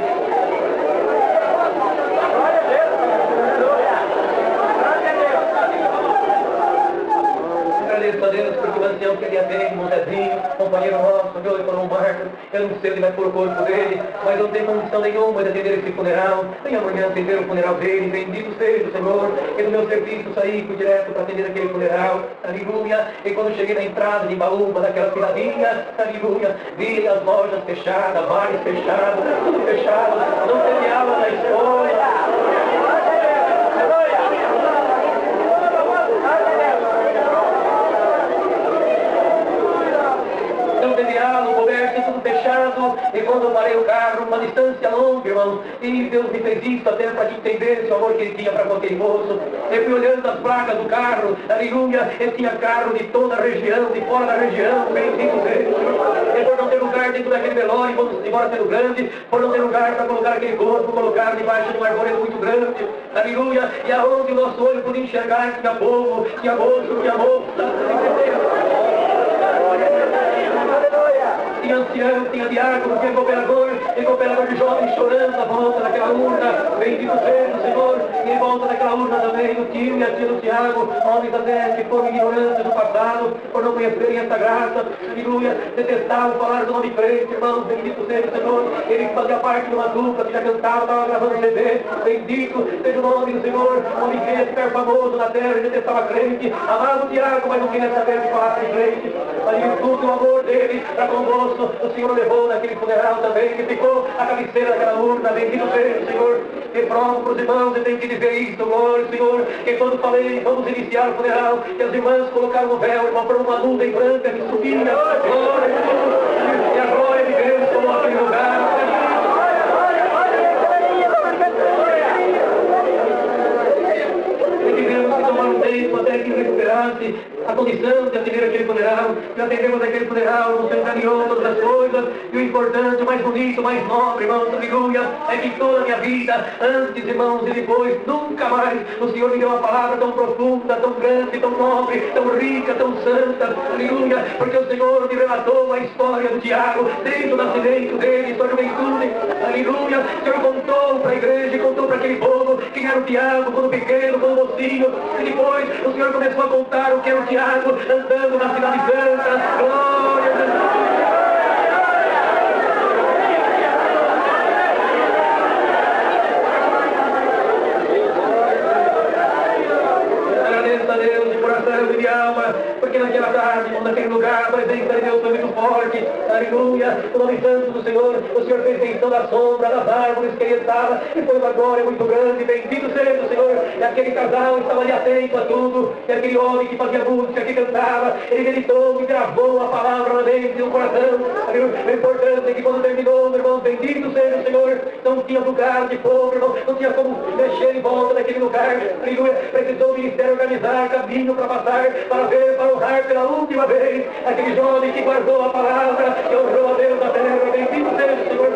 Agradeço a Deus porque o ancião que ele atende, o Zezinho, companheiro nosso, meu irmão Marcos, eu não sei onde vai pôr o corpo dele, mas eu não tenho condição nenhuma de atender esse funeral, nem amanhã atender o funeral dele, bendito seja o Senhor, e do meu serviço saí, fui direto para atender aquele funeral, aleluia, e quando cheguei na entrada de Baúba, daquela piradinha, aleluia, vi as lojas fechadas, bares fechados, tudo fechado, não teve aula na escola. Não teve aula, o comércio tudo fechado, e quando eu parei o carro, uma distância longa, irmão, e Deus me fez isso até para que entendesse o amor que ele tinha para com aquele moço. Eu fui olhando as placas do carro, aleluia, ele tinha carro de toda a região, de fora da região, bendito seja. E por não ter lugar dentro daquele velório, vamos embora sendo grande, por não ter lugar para colocar aquele corpo, colocar debaixo de um arvoredo muito grande, aleluia, e aonde o nosso olho podia enxergar, tinha povo, tinha moço, tinha moça, tinha ancião, tinha diácono, tinha cooperador de jovens chorando à volta daquela urna, bendito seja o Senhor, e em volta daquela urna também o tio e a tia do Tiago, homens até que foram ignorantes do passado, por não conhecerem essa graça, aleluia, detestavam falar do nome crente, irmãos, bendito seja o Senhor, ele fazia parte de uma dupla que já cantava, estava gravando CD, bendito seja o nome do Senhor, homem que queria ficar famoso na terra, ele detestava crente, amava o Tiago, mas não queria saber de falar de crente, ali tudo o amor dele para convosco, o Senhor levou naquele funeral também, que ficou a cabeceira daquela urna, bendito seja o Senhor, e provo para os irmãos, eu tenho que dizer isso, glória ao Senhor, que quando falei, vamos iniciar o funeral, que as irmãs colocaram o véu, irmão, por uma nuvem branca que subia, glória a Deus, e a glória de Deus tomou aquele lugar, tempo até que recuperasse a condição de atender aquele funeral, que atendemos aquele funeral, o Senhor caminhou todas as coisas, e o importante, o mais bonito, o mais nobre, irmãos, aleluia, é que toda a minha vida, antes, irmãos, e depois, nunca mais, o Senhor me deu uma palavra tão profunda, tão grande, tão nobre, tão rica, tão santa, aleluia, porque o Senhor me relatou a história do Tiago, desde o nascimento dele, sua juventude, aleluia, o Senhor contou para a igreja, contou para aquele povo, quem era o Tiago, quando pequeno, quando mocinho, e depois o Senhor começou a contar o que era o Tiago andando na cidade santa. Glória a Deus. Agradeço a Deus de coração e de alma, porque naquela tarde, naquele lugar, a presença de Deus foi muito forte. Aleluia, o nome santo do Senhor, o Senhor fez menção da sombra das árvores que ele estava, e foi uma glória muito grande. Bendito seja o Senhor. E aquele casal estava ali atento a tudo, e aquele homem que fazia música, que cantava, ele meditou e gravou a palavra na mente e no coração. O importante é que quando terminou, meu irmão, bendito seja o Senhor, não tinha lugar de fogo, irmão, não tinha como mexer em volta daquele lugar. Aleluia, precisou o ministério organizar caminho para passar, para ver, para honrar pela última vez aquele jovem que guardou a palavra, que honrou a Deus da terra. Bendito seja o Senhor.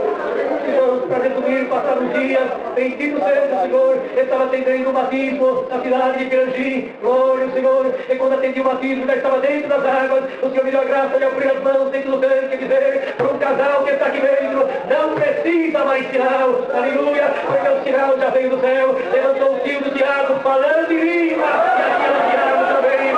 Irmãos, para resumir, passados os dias, bendito seja o Senhor, estava atendendo o batismo na cidade de Pirangi, glória ao Senhor, e quando atendi o batismo, já estava dentro das águas, o Senhor me deu a graça de abrir as mãos dentro do tanque e dizer para um casal que está aqui dentro, não precisa mais sinal, aleluia, porque o sinal já veio do céu, levantou o tio do Tiago falando em língua, e a tia do Tiago também,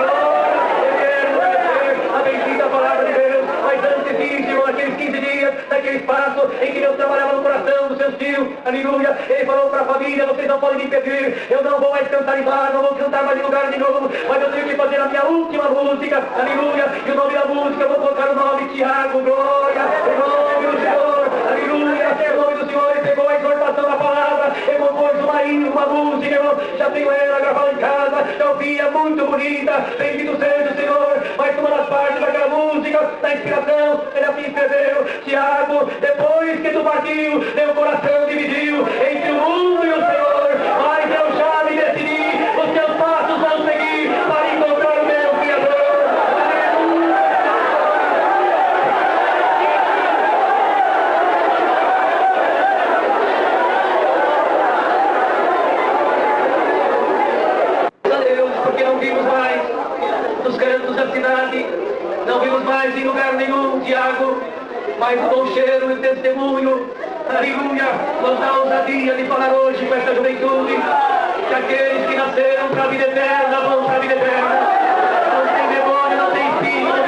a bendita palavra de Deus, mas antes disso, naqueles 15 dias, naquele espaço em que Deus trabalhava no coração dos seus filhos, aleluia, ele falou para a família, vocês não podem me impedir, eu não vou mais cantar em bar, não vou cantar mais em lugar nenhum, mas eu tenho que fazer a minha última música, aleluia, e o nome da música, eu vou colocar o nome Tiago, glória, o nome do Senhor, aleluia, o nome do Senhor, ele pegou a exortação da palavra, ele compôs uma música, irmão, já tenho ela gravada em casa, já ouvi, é muito bonita, bendito seja o Senhor, mas uma das partes daquela música, da inspiração, ele assim escreveu, Tiago, depois que tu partiu, meu coração dividiu entre o mundo e o Senhor, mas eu já me decidi, os teus passos vão seguir para encontrar o meu Criador. Deus, porque não vimos mais nos cantos da cidade, não vimos mais em lugar nenhum, Tiago, mas o bom cheiro e o testemunho, aleluia, nos dá ousadia de falar hoje com essa juventude, que aqueles que nasceram para a vida eterna vão para a vida eterna, não tem demônio, não tem filho, não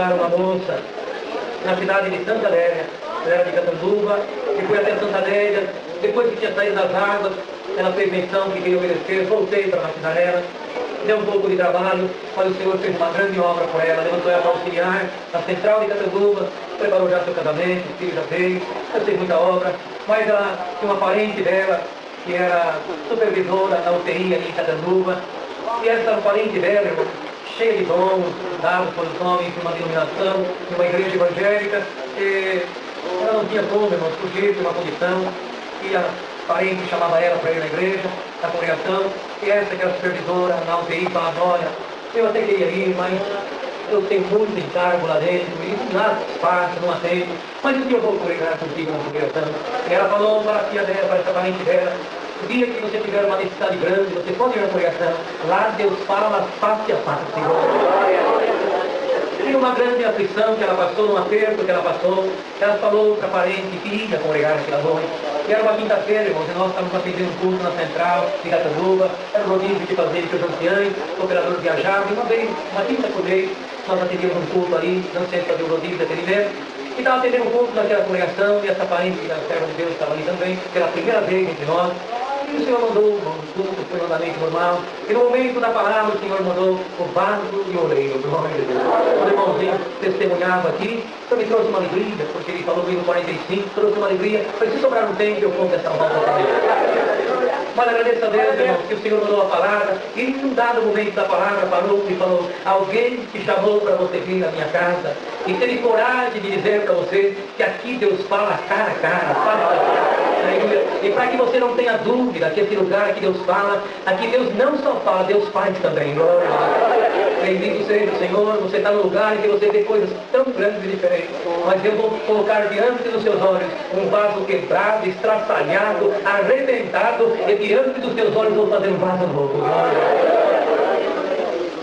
levar uma moça na cidade de Santa Adélia, ela era de Catanduva, e foi até Santa Adélia. Depois que tinha saído das águas, ela fez menção que queria obedecer, voltei para batizar ela, deu um pouco de trabalho, mas o Senhor fez uma grande obra por ela, levantou ela para auxiliar na central de Catanduva, preparou já seu casamento, o filho já veio, eu sei muita obra, mas ela tinha uma parente dela, que era supervisora na UTI ali em Catanduva, e essa parente dela, irmão, cheia de dons, dados pelos homens, de uma denominação, de uma igreja evangélica, e ela não tinha como, irmão, fugir de uma condição, e a parente chamava ela para ir na igreja, na congregação, e essa que era supervisora na UTI falava, olha, eu até queria ir, mas eu tenho muito encargo lá dentro, e nada fácil, não atendo, mas um dia eu vou congregar contigo na congregação. E ela falou para a filha dela, para essa parente dela, o dia que você tiver uma necessidade grande, você pode ir na congregação, lá Deus fala face a face. E uma grande aflição que ela passou, num aperto que ela passou, ela falou para a parente que ia congregar naquela noite. E era uma quinta-feira, irmãos, e nós estávamos atendendo um culto na central de Catanduva, era um rodízio de fazer de anciães, o operador viajava, e uma vez, uma quinta por mês, nós atendíamos um culto ali, não sei se fazia o rodízio de atendimento, e estava atendendo um culto naquela congregação, e essa parente, a serva de Deus, estava ali também, pela primeira vez entre nós. E o Senhor mandou o culto, foi um andamento normal. E no momento da palavra, o Senhor mandou o vaso e o oleiro, pelo nome de Deus. O irmãozinho testemunhava aqui, então me trouxe uma alegria, porque ele falou no 45, trouxe uma alegria. Mas se sobrar um tempo, eu conto essa volta também. Mas agradeço a Deus, irmão, que o Senhor mandou a palavra, e em um dado momento da palavra parou e falou, alguém te chamou para você vir à minha casa, e teve coragem de dizer para você que aqui Deus fala cara a cara, e para que você não tenha dúvida que esse lugar que Deus fala, aqui Deus não só fala, Deus faz também. Glória a Deus. Bendito seja o Senhor, você está no lugar em que você vê coisas tão grandes e diferentes. Mas eu vou colocar diante dos seus olhos um vaso quebrado, estraçalhado, arrebentado, e diante dos teus olhos vou fazer um vaso novo. Glória a Deus.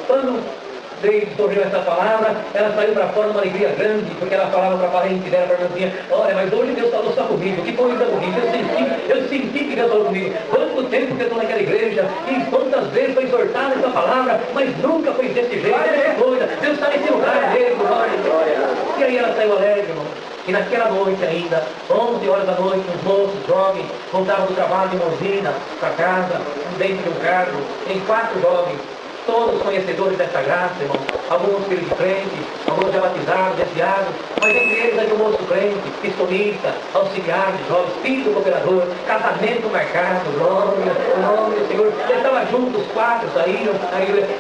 Quando Deus sorriu essa palavra, ela saiu para fora numa alegria grande, porque ela falava para a parente dela, para a irmãzinha, olha, mas hoje Deus falou só comigo, que coisa bonita, eu senti que Deus falou comigo. Quanto tempo que eu estou naquela igreja, e quantas vezes foi exortada essa palavra, mas nunca foi desse jeito, é coisa, Deus está nesse lugar mesmo, glória. E aí ela saiu alegre, irmão. E naquela noite ainda, 11 horas da noite, os moços, jovens, voltavam do trabalho de Monsina para casa, dentro de um carro, em 4 jovens, todos conhecedores dessa graça, irmão. Alguns filhos de crente, alguns já batizados, desviados, mas entre eles havia um moço crente, pistonista, auxiliar de jovens, filho do cooperador, casamento marcado, glória, o nome do Senhor. Eles estavam juntos, os 4 saíram,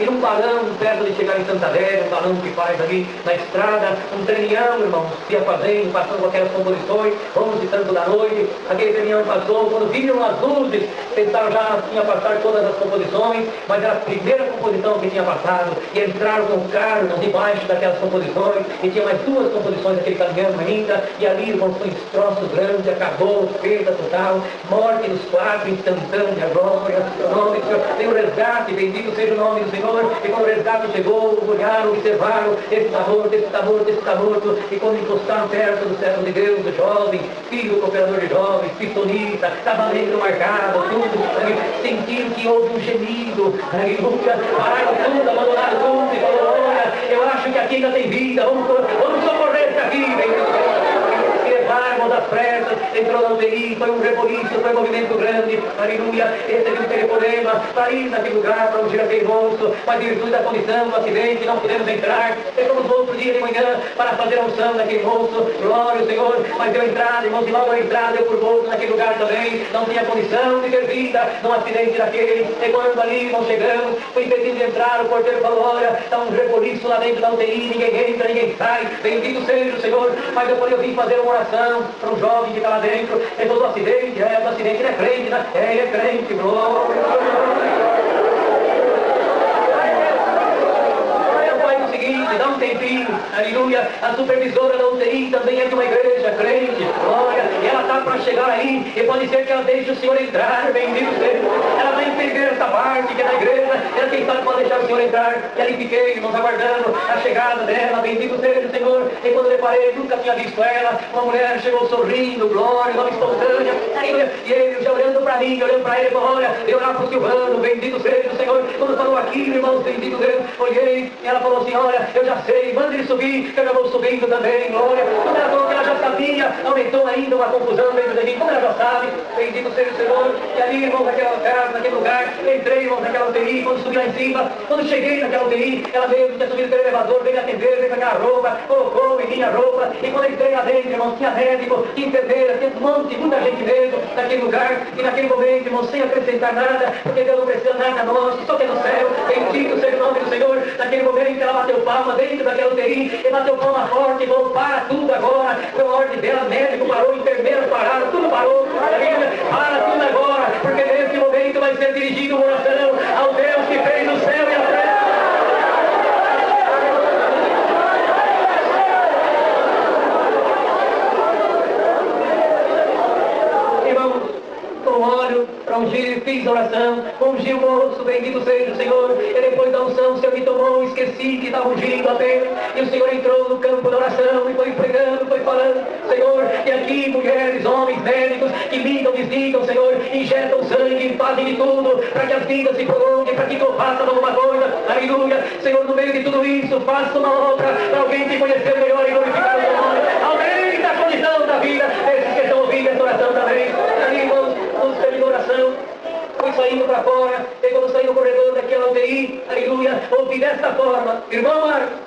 e num balão, perto de chegar em Santa Adélia, um balão que faz ali na estrada, um treinhão, irmão, ia fazendo, passando com aquelas composições, 11 e tanto da noite, aquele treinhão passou, quando viram as luzes, pensaram já tinha passado todas as composições, mas era a primeira composição que tinha passado, e entraram com o carro debaixo daquelas composições, e tinha mais 2 composições daquele caminhão ainda, e ali, irmão, foi um destroço grande, acabou, perda total, morte dos 4, instantânea, glória, o nome do Senhor, tem o resgate, bendito seja o nome do Senhor, e quando o resgate chegou, olharam, observaram, esse está morto, e quando encostaram perto do servo de Deus, o jovem, filho do cooperador de jovens, pistonista, casamento marcado, tudo, sentiram que houve um gemido, aleluia, pararam tudo, abandonaram tudo, e falaram, olha, eu acho que aqui ainda tem vida, vamos socorrer esse aqui, bendito. Levarmos as pressas, entrou na UTI, foi um reboliço, foi um movimento grande, aleluia, recebi um telefonema para ir naquele lugar, para ungir aquele moço, mas em virtude da condição do acidente, não pudemos entrar, ficamos outro dia de manhã para fazer a unção daquele moço, glória ao Senhor, mas deu entrada, irmãos, e logo a entrada eu por volta naquele lugar também, não tinha condição de ter vida num acidente daquele, e quando ali nós chegamos, foi impedido de entrar, o porteiro falou, olha, está um reboliço lá dentro da UTI, ninguém entra, ninguém sai, bendito seja o Senhor, mas depois eu vim fazer uma oração para um jovem que está lá dentro, ele falou do acidente, do acidente, ele é crente, né? Ele é crente, dá um tempinho, aleluia, a supervisora da UTI também é de uma igreja crente, glória, e ela está para chegar aí, e pode ser que ela deixe o Senhor entrar, bendito seja, ela vai entender essa parte que é da igreja, ela quem sabe pode deixar o Senhor entrar. E ali fiquei, irmãos, aguardando a chegada dela, bendito seja o Senhor. E quando reparei, nunca tinha visto ela, uma mulher chegou sorrindo, glória, nome espontânea. E ele já olhando para mim, olhando para ele, falou, olha, eu lá para o Silvano, bendito seja o Senhor. Quando falou aqui, irmãos, bendito Deus, olhei, e ela falou assim, olha, eu já sei, manda ele subir, que eu já vou subindo também, glória. Quando ela falou que ela já sabia, aumentou ainda uma confusão dentro de mim, como ela já sabe, bendito seja o Senhor. E ali, irmãos, naquela casa, naquele lugar, entrei, irmãos, naquela UTI, quando subi lá em cima, quando cheguei naquela UTI, ela veio, tinha subido pelo elevador, veio me atender, veio com aquela roupa, colocou em minha roupa, e quando entrei lá dentro, irmãos, tinha médico, tinha enfermeira, tinha um monte, muita gente mesmo, naquele lugar, e naquele momento, irmãos, sem acrescentar nada, porque Deus não precisa nada a nós, só que é no céu, bendito seja o nome do Senhor. Naquele momento ela bateu palma dentro daquela UTI, e bateu palma forte, irmão, para tudo agora, foi a ordem dela, médico parou, enfermeira pararam, tudo parou, para tudo agora, porque nesse momento vai ser dirigido uma oração ao Deus que fez o céu e a terra. Óleo para ungir, fiz oração, ungi o moço, bendito seja o Senhor. E depois da unção, o Senhor me tomou, esqueci que estava ungindo apenas. E o Senhor entrou no campo da oração e foi pregando, foi falando, Senhor. E aqui mulheres, homens, médicos que ligam, desligam, Senhor, injetam sangue, fazem de tudo para que as vidas se prolonguem, para que tu faças alguma coisa. Aleluia. Senhor, no meio de tudo isso, faça uma obra para alguém te conhecer melhor e glorificar o teu nome. Aumenta a condição da vida desses que estão ouvindo essa oração também. Ali, irmãos, terminou a oração, fui saindo para fora, e quando saí no corredor daquela UTI, aleluia, ouvi desta forma, irmão Marcos,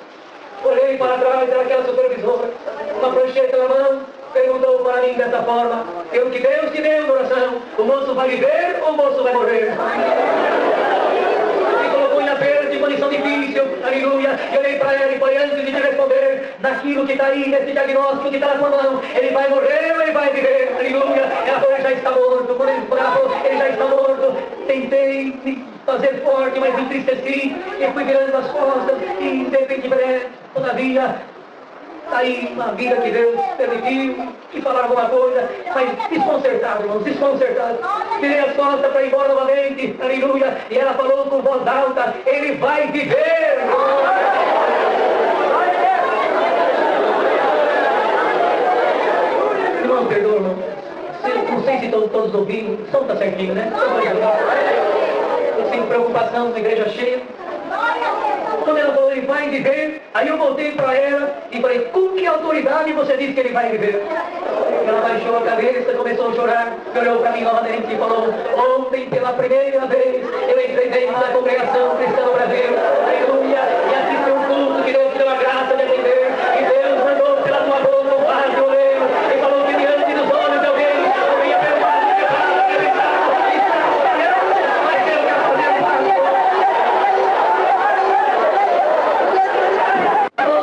olhei para trás daquela supervisora, uma prancheta na mão, perguntou para mim dessa forma, o que Deus te deu na oração, o moço vai viver ou o moço vai morrer? E colocou em aperto de condição difícil, aleluia, e olhei para ela e foi antes de te responder, naquilo que está aí, nesse diagnóstico que está na sua mão, ele vai morrer ou ele vai viver, aleluia, ela falou, ele já está morto, quando ele falou, ele já está morto, tentei me fazer forte, mas me entristeci, e fui virando as costas, e de repente, todavia, aí uma vida que Deus permitiu, e falar alguma coisa, mas desconcertado, irmãos, desconcertado. Virei as costas para ir embora novamente, aleluia, e ela falou com voz alta, ele vai viver! Irmão, perdoa, irmão. Não sei se estão todos ouvindo, o som está certinho, né? Eu sinto preocupação na igreja cheia. Quando ela falou, ele vai viver, aí eu voltei para ela e falei, com que autoridade você diz que ele vai viver? Ela baixou a cabeça, começou a chorar, olhou para mim novamente e falou, ontem pela primeira vez eu entrei dentro da congregação cristã no Brasil, aleluia, e assisti um culto que Deus deu a graça de atender, e Deus mandou pela tua boca um par de oleiro, e falou que diante dos olhos de alguém, eu ia perdoar o pecado, mas Deus quer fazer um par de oleiro.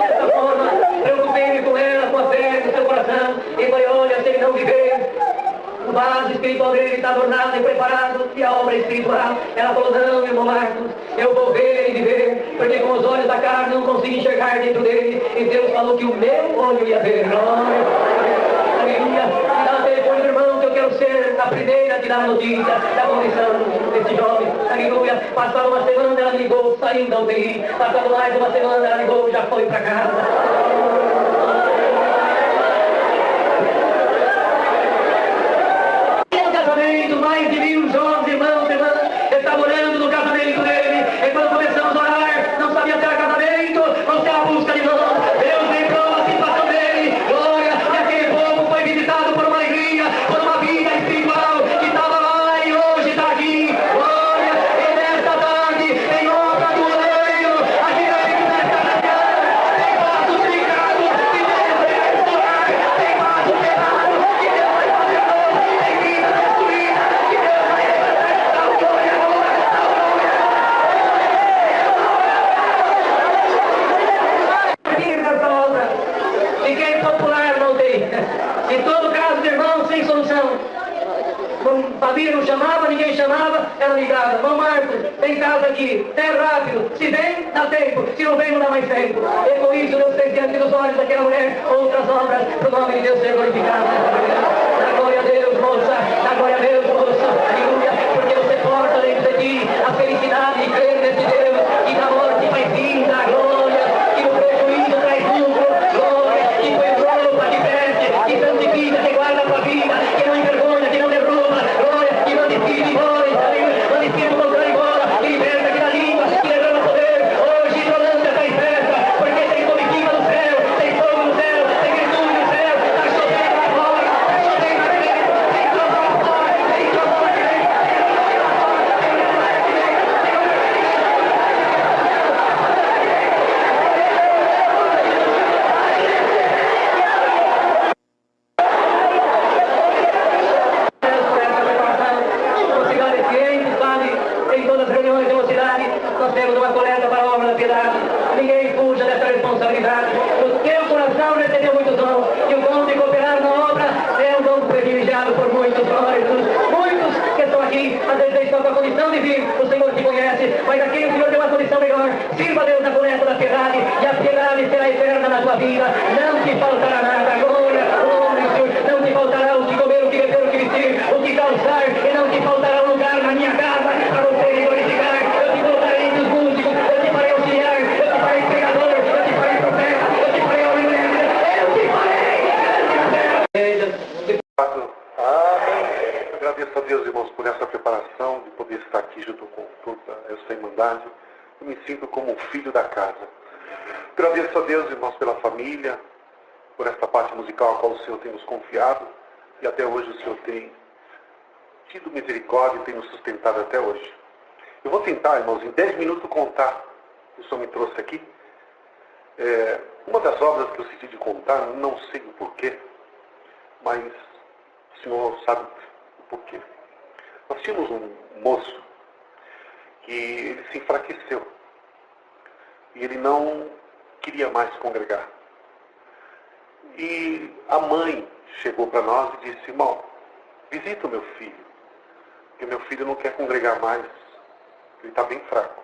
Dessa forma, preocupei-me com ela, com a fé no seu coração, e falei, olha, se ele não viver, o vaso espiritual dele está adornado e preparado, e a obra espiritual. Ela falou, não, irmão Marcos, eu vou ver ele viver, porque com os olhos da carne não consigo enxergar dentro dele, e Deus falou que o meu olho ia ver. Aleluia. Me dá o telefone do irmão, que eu quero ser a primeira a te dar a notícia da condição desse jovem. Aleluia. Passava uma semana, ela me ligou, saindo da UTI. Passava mais uma semana, ela ligou, já foi para casa. Mais de 1000 jovens, irmãos, irmãs, estavam orando no casamento dele, e quando começamos a orar, não sabia se era casamento ou se era busca de nós. Deus lembrou a situação dele, glória, e aquele povo foi visitado por uma alegria, por uma vida espiritual, que estava lá e hoje está aqui, glória, e nesta tarde, em obra do oleiro, aqui na igreja caminhando, tem passos tricados, que Deus vai restaurar, tem passos quebrados, que Deus vai fazer novo, tem vida destruída. Fiquei popular, não tem. Em todo caso de irmão, sem solução. Família não chamava, ninguém chamava, ela ligava. Irmão Marcos, tem casa aqui, é rápido. Se vem, dá tempo. Se não vem, não dá mais tempo. E com isso, Deus fez diante dos olhos daquela mulher outras obras, para o nome de Deus ser glorificado. Dá glória a Deus, moça. Dá glória a Deus, moça. Aleluia. Porque você porta dentro de ti a felicidade de crer nesse Deus. tua vida, não te faltará nada, glória, glória, Senhor, não te faltará o que comer, o que beber, o que vestir, o que calçar, e não te faltará um lugar na minha casa para você me glorificar. Eu te colocarei entre os músicos, eu te farei auxiliar, eu te farei pregador, eu te farei profeta, eu te farei homem mulher, eu te farei. Amém. Agradeço a Deus, irmãos, por essa preparação, de poder estar aqui junto com toda essa irmandade. Eu me sinto como um filho da casa. Agradeço a Deus, irmãos, pela família, por essa parte musical a qual o Senhor tem nos confiado, e até hoje o Senhor tem tido misericórdia e tem nos sustentado até hoje. Eu vou tentar, irmãos, em 10 minutos contar o que o Senhor me trouxe aqui. Uma das obras que eu senti de contar, não sei o porquê, mas o Senhor sabe o porquê. Nós tínhamos um moço que ele se enfraqueceu e ele não queria mais congregar. E a mãe chegou para nós e disse: irmão, visita o meu filho, porque meu filho não quer congregar mais, ele está bem fraco.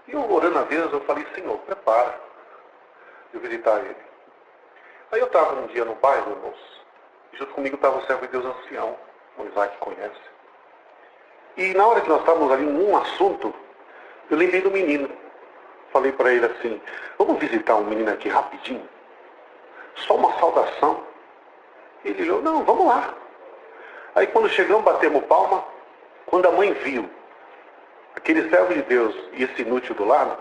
E eu, orando a Deus, eu falei: Senhor, prepara de eu visitar ele. Aí eu estava um dia no bairro, irmãos, e junto comigo estava o servo de Deus ancião, o Isaac conhece. E na hora que nós estávamos ali num assunto, eu lembrei do menino. Falei para ele assim: vamos visitar um menino aqui rapidinho? Só uma saudação. Ele olhou: não, vamos lá. Aí quando chegamos, batemos palma. Quando a mãe viu aquele servo de Deus e esse inútil do lado,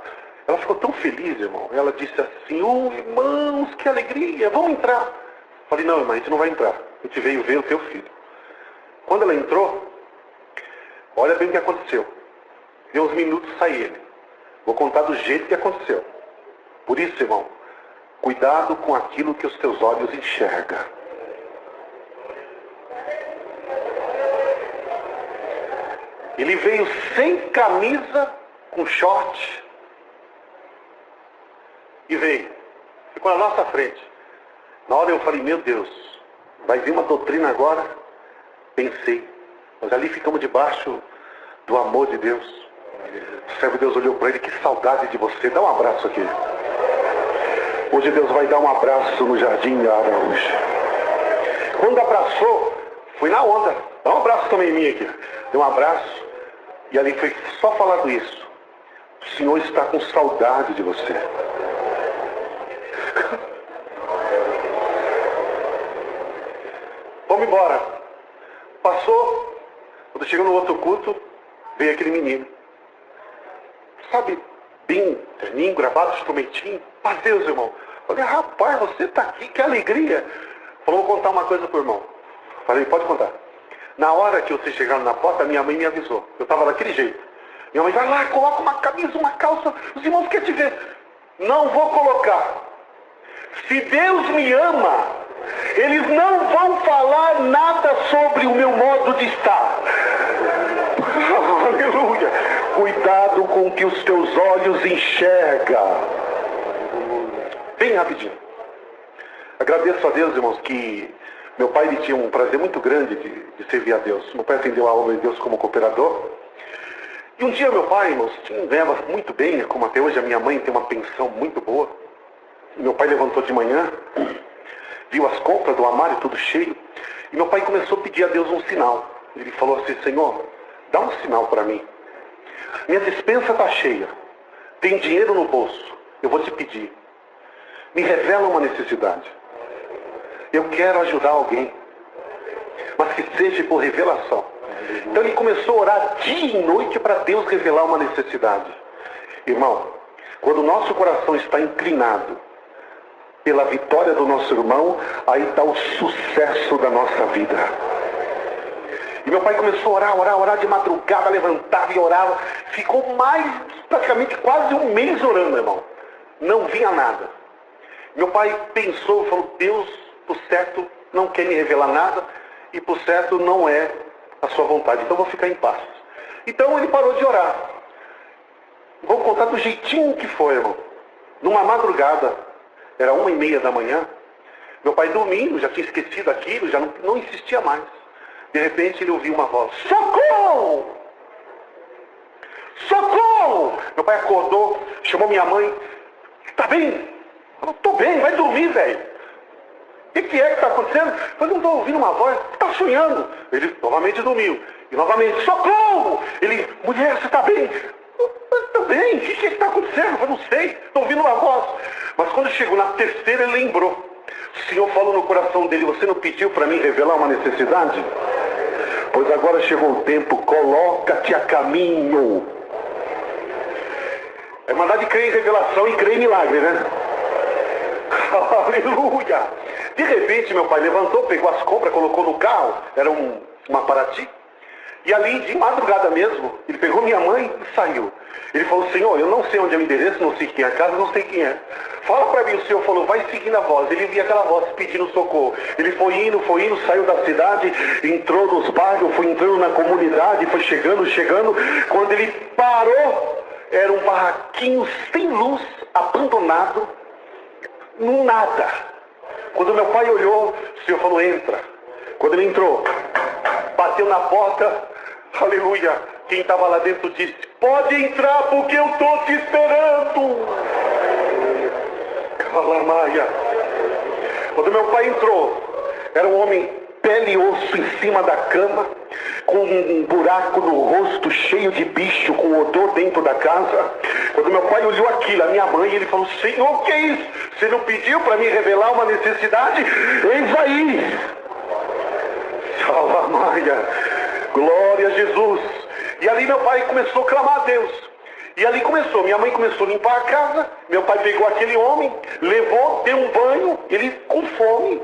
ela ficou tão feliz, irmão. Ela disse assim: oh, irmãos, que alegria, vamos entrar. Falei: não, irmã, a gente não vai entrar. A gente veio ver o teu filho. Quando ela entrou, olha bem o que aconteceu. Deu uns minutos, sai ele. Vou contar do jeito que aconteceu. Por isso, irmão, cuidado com aquilo que os teus olhos enxergam. Ele veio sem camisa, com short, e veio. Ficou na nossa frente. Na hora eu falei: meu Deus, vai vir uma doutrina agora? Pensei. Mas ali ficamos debaixo do amor de Deus. O servo de Deus olhou para ele: que saudade de você, dá um abraço aqui. Hoje Deus vai dar um abraço no Jardim Araújo. Quando abraçou, fui na onda. Dá um abraço também em mim aqui. Deu um abraço. E ali foi só falado isso: o Senhor está com saudade de você. Vamos embora. Passou. Quando chegou no outro culto, veio aquele menino. Sabe, bem terninho, gravado, instrumentinho. Mas Deus, irmão. Falei: rapaz, você está aqui, que alegria. Falou: vou contar uma coisa pro irmão. Falei: pode contar. Na hora que vocês chegaram na porta, minha mãe me avisou. Eu estava daquele jeito. Minha mãe: vai lá, coloca uma camisa, uma calça. Os irmãos querem te ver. Não vou colocar. Se Deus me ama, eles não vão falar nada sobre o meu modo de estar. Aleluia. Cuidado com o que os teus olhos enxergam. Bem rapidinho. Agradeço a Deus, irmãos, que meu pai ele tinha um prazer muito grande de servir a Deus. Meu pai atendeu a obra de Deus como cooperador. E um dia meu pai, irmãos, ganhava muito bem, como até hoje a minha mãe tem uma pensão muito boa. E meu pai levantou de manhã, viu as compras do armário tudo cheio, e meu pai começou a pedir a Deus um sinal. Ele falou assim: Senhor, dá um sinal para mim. Minha despensa está cheia, tem dinheiro no bolso, eu vou te pedir. Me revela uma necessidade. Eu quero ajudar alguém, mas que seja por revelação. Então ele começou a orar dia e noite para Deus revelar uma necessidade. Irmão, quando o nosso coração está inclinado pela vitória do nosso irmão, aí está o sucesso da nossa vida. E meu pai começou a orar de madrugada, levantava e orava. Ficou praticamente quase um mês orando, irmão. Não vinha nada. Meu pai pensou, falou: Deus, por certo, não quer me revelar nada, e por certo não é a sua vontade, então vou ficar em paz. Então ele parou de orar. Vou contar do jeitinho que foi, irmão. Numa madrugada, era 1h30 da manhã, meu pai dormindo, já tinha esquecido aquilo, já não insistia mais. De repente ele ouviu uma voz: socorro! Socorro! Meu pai acordou, chamou minha mãe: está bem? Falou, tô bem, vai dormir, velho. O que é que está acontecendo? Eu não estou ouvindo uma voz, está sonhando. Ele novamente dormiu. E novamente, socorro! Ele, mulher, você está bem? Estou bem, o que está acontecendo? Eu não sei, estou ouvindo uma voz. Mas quando chegou na terceira, ele lembrou. O Senhor falou no coração dele, você não pediu para mim revelar uma necessidade? Pois agora chegou o tempo, coloca-te a caminho. É mandar de crer em revelação e crer em milagre, né? Aleluia! De repente, meu pai levantou, pegou as compras, colocou no carro, era uma Paraty. E ali, de madrugada mesmo, ele pegou minha mãe e saiu. Ele falou, Senhor, eu não sei onde é o endereço, não sei quem é a casa, não sei quem é. Fala para mim, o Senhor falou, vai seguindo a voz. Ele via aquela voz pedindo socorro. Ele foi indo, saiu da cidade, entrou nos bairros, foi entrando na comunidade, foi chegando. Quando ele parou, era um barraquinho sem luz, abandonado, no nada. Quando meu pai olhou, o Senhor falou, entra. Quando ele entrou, bateu na porta, aleluia, quem estava lá dentro disse, pode entrar porque eu estou te esperando. Calamaia. Quando meu pai entrou, era um homem pele e osso em cima da cama, com um buraco no rosto, cheio de bicho, com odor dentro da casa. Quando meu pai olhou aquilo, a minha mãe, ele falou, Senhor, o que é isso? Você não pediu para me revelar uma necessidade? Eis aí. Salamaia. Glória a Jesus. E ali meu pai começou a clamar a Deus. E ali começou, minha mãe começou a limpar a casa, meu pai pegou aquele homem, levou, deu um banho, ele com fome,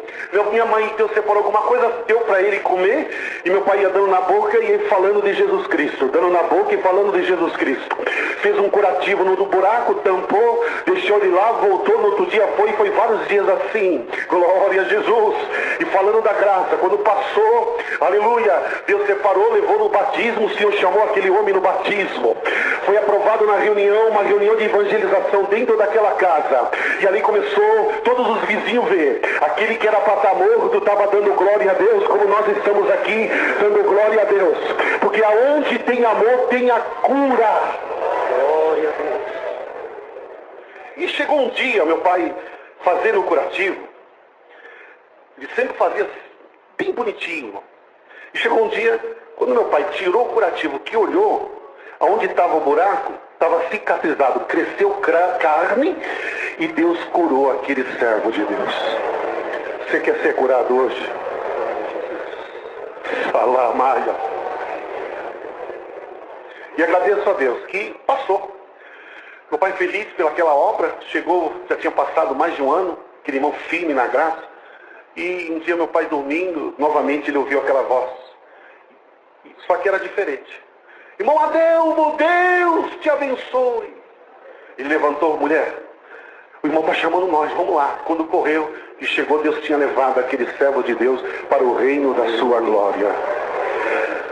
minha mãe então separou alguma coisa, deu para ele comer, e meu pai ia dando na boca e ele falando de Jesus Cristo, dando na boca e falando de Jesus Cristo. Fez um curativo no buraco, tampou, deixou ele lá, voltou, no outro dia foi vários dias assim, glória a Jesus, e falando da graça, quando passou, aleluia, Deus separou, levou no batismo, o Senhor chamou aquele homem no batismo, foi aprovado na reunião, uma reunião de evangelização dentro daquela casa. E ali começou todos os vizinhos ver. Aquele que era para estar morto estava dando glória a Deus, como nós estamos aqui dando glória a Deus. Porque aonde tem amor, tem a cura. Glória a Deus. E chegou um dia, meu pai, fazendo o curativo. Ele sempre fazia bem bonitinho. E chegou um dia, quando meu pai tirou o curativo, que olhou, aonde estava o buraco, estava cicatrizado, cresceu carne e Deus curou aquele servo de Deus. Você quer ser curado hoje? Fala, Maia. E agradeço a Deus que passou. Meu pai feliz pelaquela obra, chegou, já tinha passado mais de um ano, aquele irmão firme na graça. E um dia meu pai dormindo, novamente ele ouviu aquela voz. Só que era diferente. Irmão Adelmo, Deus te abençoe. Ele levantou, mulher, o irmão está chamando nós, vamos lá. Quando correu e chegou, Deus tinha levado aquele servo de Deus para o reino da sua glória.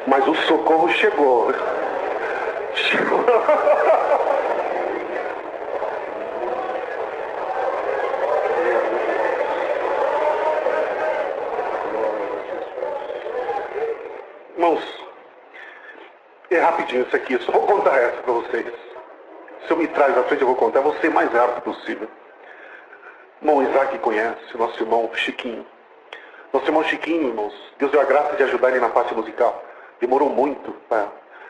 Mas o socorro chegou. Irmãos, é rapidinho isso aqui, eu só vou contar essa para vocês. Se eu me traz à frente, eu vou contar, eu vou ser o mais rápido possível. Irmão Isaac conhece, nosso irmão Chiquinho. Nosso irmão Chiquinho, irmãos, Deus deu a graça de ajudar ele na parte musical. Demorou muito para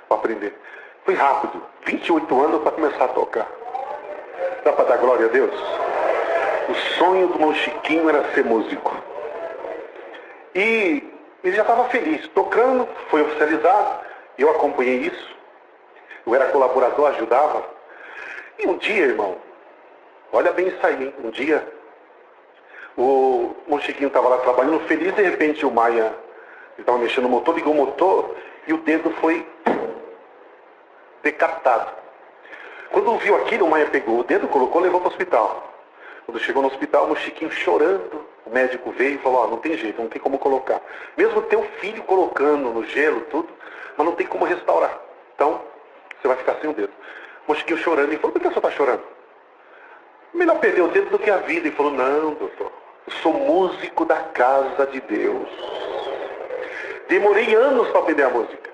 aprender. Foi rápido, 28 anos para começar a tocar. Dá para dar glória a Deus? O sonho do irmão Chiquinho era ser músico. E ele já estava feliz, tocando, foi oficializado. Eu acompanhei isso. Eu era colaborador, ajudava. E um dia, irmão, olha bem isso aí, hein? Um dia, o Chiquinho estava lá trabalhando feliz, de repente o Maia, ele estava mexendo no motor, ligou o motor e o dedo foi decapitado. Quando viu aquilo, o Maia pegou o dedo, colocou e levou para o hospital. Quando chegou no hospital, o Chiquinho chorando, o médico veio e falou, não tem jeito, não tem como colocar. Mesmo teu filho colocando no gelo, tudo, mas não tem como restaurar. Então, você vai ficar sem o dedo. O Chiquinho chorando, ele falou, por que você está chorando? Melhor perder o dedo do que a vida. Ele falou, não, doutor, eu sou músico da casa de Deus. Demorei anos para aprender a música.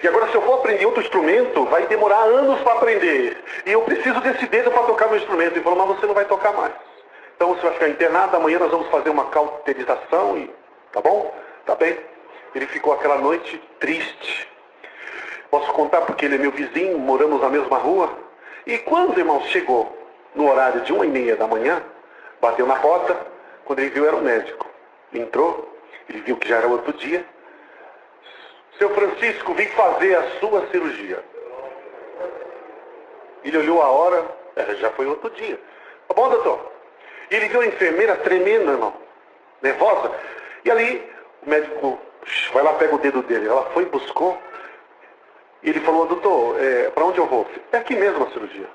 E agora se eu for aprender outro instrumento, vai demorar anos para aprender. E eu preciso desse dedo para tocar meu instrumento. Ele falou, mas você não vai tocar mais. Então você vai ficar internado, amanhã nós vamos fazer uma cauterização, e tá bom? Tá bem. Ele ficou aquela noite triste. Posso contar porque ele é meu vizinho, moramos na mesma rua. E quando o irmão chegou no horário de 1h30 da manhã, bateu na porta, quando ele viu era o médico. Entrou, ele viu que já era outro dia. Seu Francisco, vim fazer a sua cirurgia. Ele olhou a hora, já foi outro dia. Tá bom, doutor? E ele viu a enfermeira tremendo, irmão, nervosa. E ali, o médico vai lá, pega o dedo dele. Ela foi e buscou. E ele falou, doutor, para onde eu vou? É aqui mesmo a cirurgia.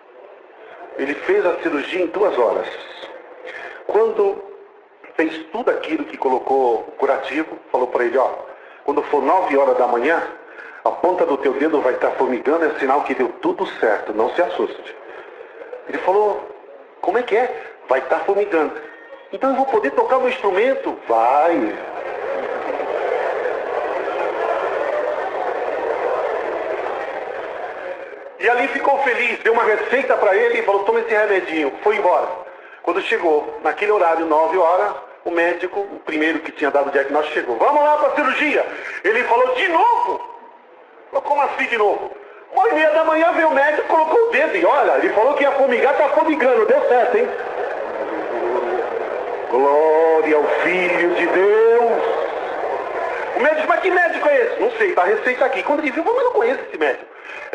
Ele fez a cirurgia em 2 horas. Quando fez tudo aquilo que colocou o curativo, falou para ele, ó, quando for 9 horas da manhã, a ponta do teu dedo vai estar formigando, é sinal que deu tudo certo, não se assuste. Ele falou, como é que é? Vai estar formigando. Então eu vou poder tocar meu instrumento? Vai. E ali ficou feliz, deu uma receita para ele e falou, toma esse remedinho. Foi embora. Quando chegou, naquele horário, 9 horas, o médico, o primeiro que tinha dado o diagnóstico, chegou. Vamos lá para a cirurgia. Ele falou, de novo? Falou, como assim de novo? 1h30 da manhã veio o médico, colocou o dedo e olha, ele falou que ia fumigar, tá fumigando, deu certo, hein? Glória ao Filho de Deus. O médico, mas que médico é esse? Não sei, tá a receita aqui. Quando ele viu, mas eu não conheço esse médico.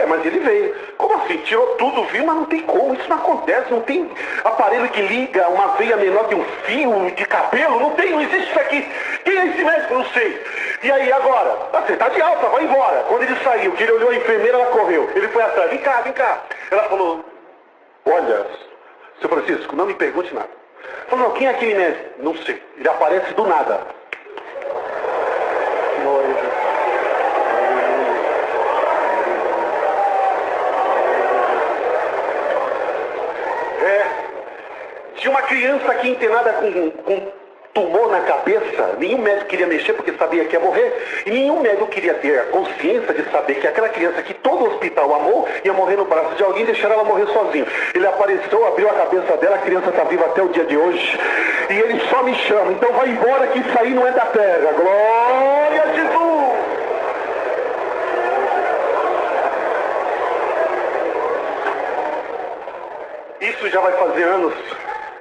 Mas ele veio. Como assim? Tirou tudo, viu? Mas não tem como, isso não acontece. Não tem aparelho que liga uma veia menor que um fio de cabelo. Não tem, não existe isso aqui. Quem é esse médico? Não sei. E aí, agora? Você tá de alta, vai embora. Quando ele saiu, que ele olhou a enfermeira, ela correu. Ele foi atrás, vem cá, vem cá. Ela falou, olha, seu Francisco, não me pergunte nada. Falou, não, quem é aquele médico? Não sei. Ele aparece do nada. Tinha uma criança aqui internada com tumor na cabeça. Nenhum médico queria mexer porque sabia que ia morrer. E nenhum médico queria ter a consciência de saber que aquela criança que todo o hospital amou ia morrer no braço de alguém e deixar ela morrer sozinho. Ele apareceu, abriu a cabeça dela, a criança está viva até o dia de hoje. E ele só me chama. Então vai embora que isso aí não é da terra. Glória a Jesus! Isso já vai fazer anos.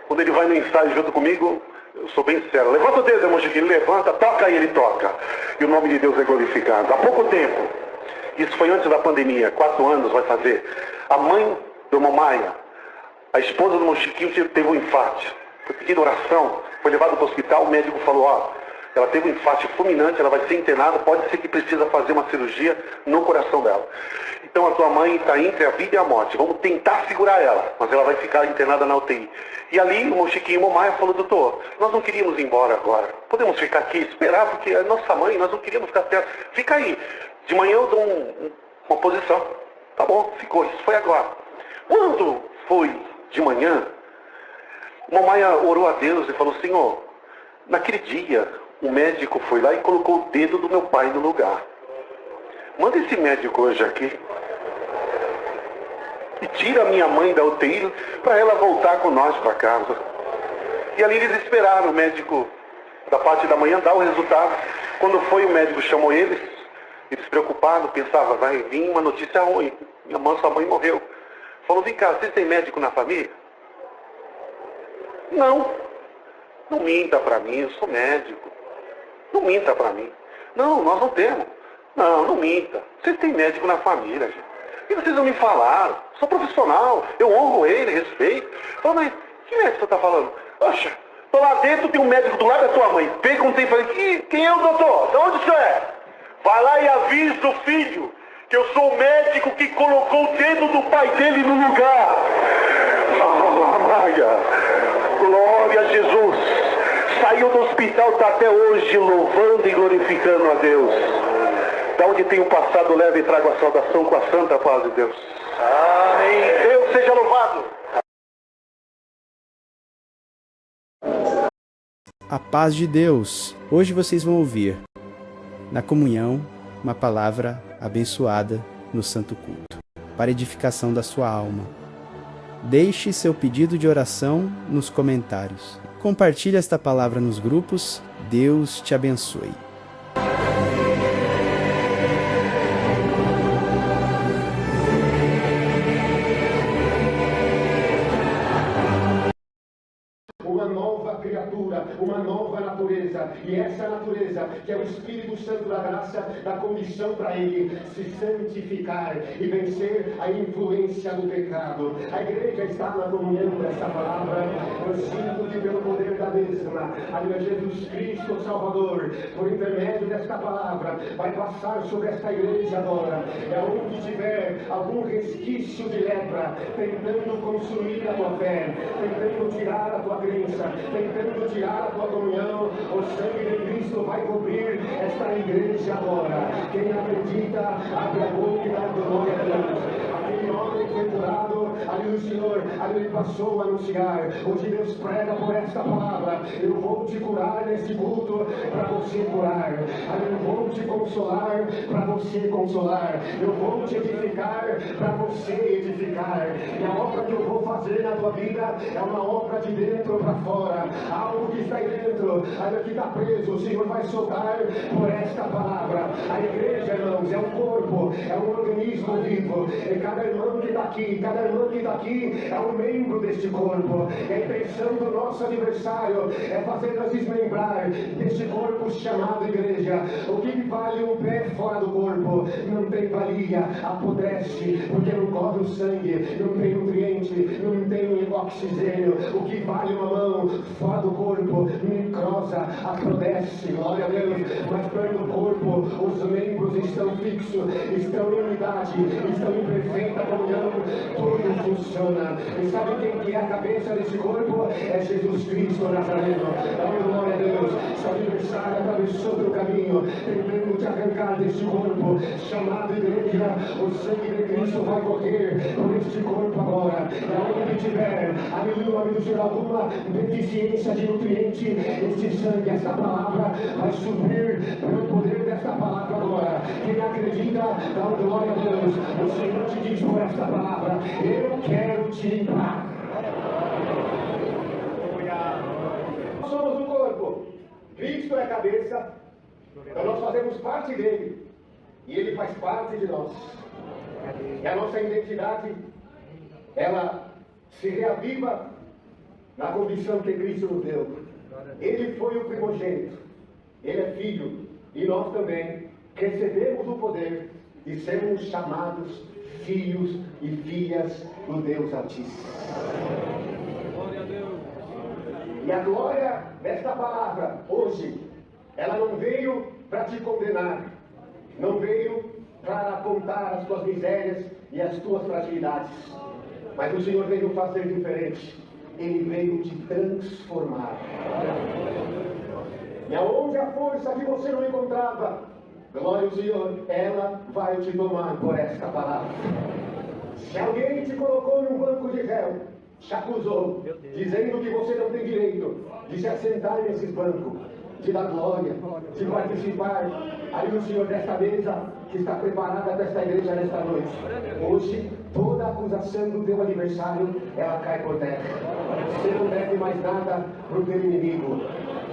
Quando ele vai no ensaio junto comigo, eu sou bem sério. Levanta o dedo, irmão Chiquinho, levanta, toca e ele toca. E o nome de Deus é glorificado. Há pouco tempo, isso foi antes da pandemia, 4 anos vai fazer, a mãe do irmão Maia, a esposa do irmão Chiquinho teve um infarto. Foi pedindo oração, foi levado para o hospital, o médico falou, ó, ela teve um infarto fulminante, ela vai ser internada, pode ser que precisa fazer uma cirurgia no coração dela. Então a tua mãe está entre a vida e a morte. Vamos tentar segurar ela, mas ela vai ficar internada na UTI. E ali o irmão Chiquinho e o irmão Maia falou, doutor, nós não queríamos ir embora agora. Podemos ficar aqui, esperar, porque a nossa mãe, nós não queríamos ficar perto. Fica aí. De manhã eu dou uma posição. Tá bom, ficou. Isso foi agora. Quando foi de manhã, o irmão Maia orou a Deus e falou, Senhor, naquele dia, o médico foi lá e colocou o dedo do meu pai no lugar. Manda esse médico hoje aqui e tira a minha mãe da UTI para ela voltar com nós para casa. E ali eles esperaram o médico da parte da manhã dar o resultado. Quando foi, o médico chamou eles preocupados, pensavam, vai vir uma notícia ruim. Sua mãe morreu. Falou, vem cá, vocês têm médico na família? Não. Não minta para mim, eu sou médico. Não minta para mim. Não, nós não temos. Não minta. Vocês têm médico na família, gente. E vocês não me falaram. Sou profissional, eu honro ele, respeito. Falei, mas que médico você está falando? Poxa, tô lá dentro, tem um médico do lado da tua mãe. Perguntei e falei, quem é o doutor? De onde você é? Vai lá e avisa o filho que eu sou o médico que colocou o dedo do pai dele no lugar. Maia, glória a Jesus. Saiu do hospital, está até hoje louvando e glorificando a Deus. Da onde tem um passado leve e trago a saudação com a santa paz de Deus. Amém. Deus seja louvado. A paz de Deus. Hoje vocês vão ouvir, na comunhão, uma palavra abençoada no Santo Culto, para edificação da sua alma. Deixe seu pedido de oração nos comentários. Compartilhe esta palavra nos grupos. Deus te abençoe. Uma nova criatura, uma nova natureza, e essa natureza que é o Espírito Santo da graça, da comissão para ele se santificar e vencer a influência do pecado. A igreja está na comunhão dessa palavra. Eu sinto que pelo poder da mesma, a Jesus Cristo o Salvador, por intermédio desta palavra, vai passar sobre esta igreja agora. É onde tiver algum resquício de lepra, tentando consumir a tua fé, tentando tirar a tua crença, tentando tirar a tua comunhão, o sangue de Cristo vai cobrir esta igreja agora. Quem acredita, abre a boca e dá glória a Deus. Aquele homem foi curado, ali o Senhor, ali ele passou a anunciar. Hoje Deus prega por esta palavra: eu vou te curar nesse culto para você curar. Eu vou te consolar para você consolar. Eu vou te edificar para você edificar. E a obra que eu vou fazer na tua vida é uma obra de dentro para fora. Algo que está aí dentro, algo que está preso, o Senhor vai soltar por esta palavra. A igreja, irmãos, é um corpo, é um organismo vivo. E cada irmão que está aqui, cada irmã que está aqui é um membro deste corpo. E a intenção do nosso adversário é fazer-nos desmembrar deste corpo chamado igreja. O que vale um pé fora do corpo não tem valia, apodrece, porque não corre o sangue, não tem nutriente, não tem oxigênio. O que vale uma mão fora do corpo necrosa, apodrece, glória a Deus. Mas perto do corpo, os membros estão fixos, estão em unidade, estão em perfeita comunhão, tudo funciona. E sabe quem que é a cabeça desse corpo? É Jesus Cristo Nazareno. Glória a Deus. Seu adversário atravessou teu caminho, tentando te arrancar deste corpo chamado igreja. O sangue de Cristo vai correr por este corpo agora. E onde tiver, aleluia, Senhor, alguma deficiência de nutriente, este sangue, essa palavra vai subir pelo poder desta palavra agora. Quem acredita, dá glória a Deus. O Senhor te diz por esta palavra: eu quero te limpar. Nós somos um corpo, Cristo é a cabeça, então nós fazemos parte dele e ele faz parte de nós. E a nossa identidade, ela se reaviva na condição que Cristo nos deu. Ele foi o primogênito, ele é filho, e nós também recebemos o poder de sermos chamados filhos e filhas do Deus Altíssimo. E a glória desta palavra hoje, ela não veio para te condenar, não veio para apontar as tuas misérias e as tuas fragilidades, mas o Senhor veio fazer diferente. Ele veio te transformar. E aonde a força que você não encontrava, glória ao Senhor, ela vai te tomar por esta palavra. Se alguém te colocou num banco de réu, te acusou, dizendo que você não tem direito de se assentar nesses bancos, de dar glória, de participar, aí o Senhor desta mesa que está preparada para esta igreja nesta noite. Hoje, toda a acusação do teu adversário, ela cai por terra. Você não deve mais nada para o teu inimigo.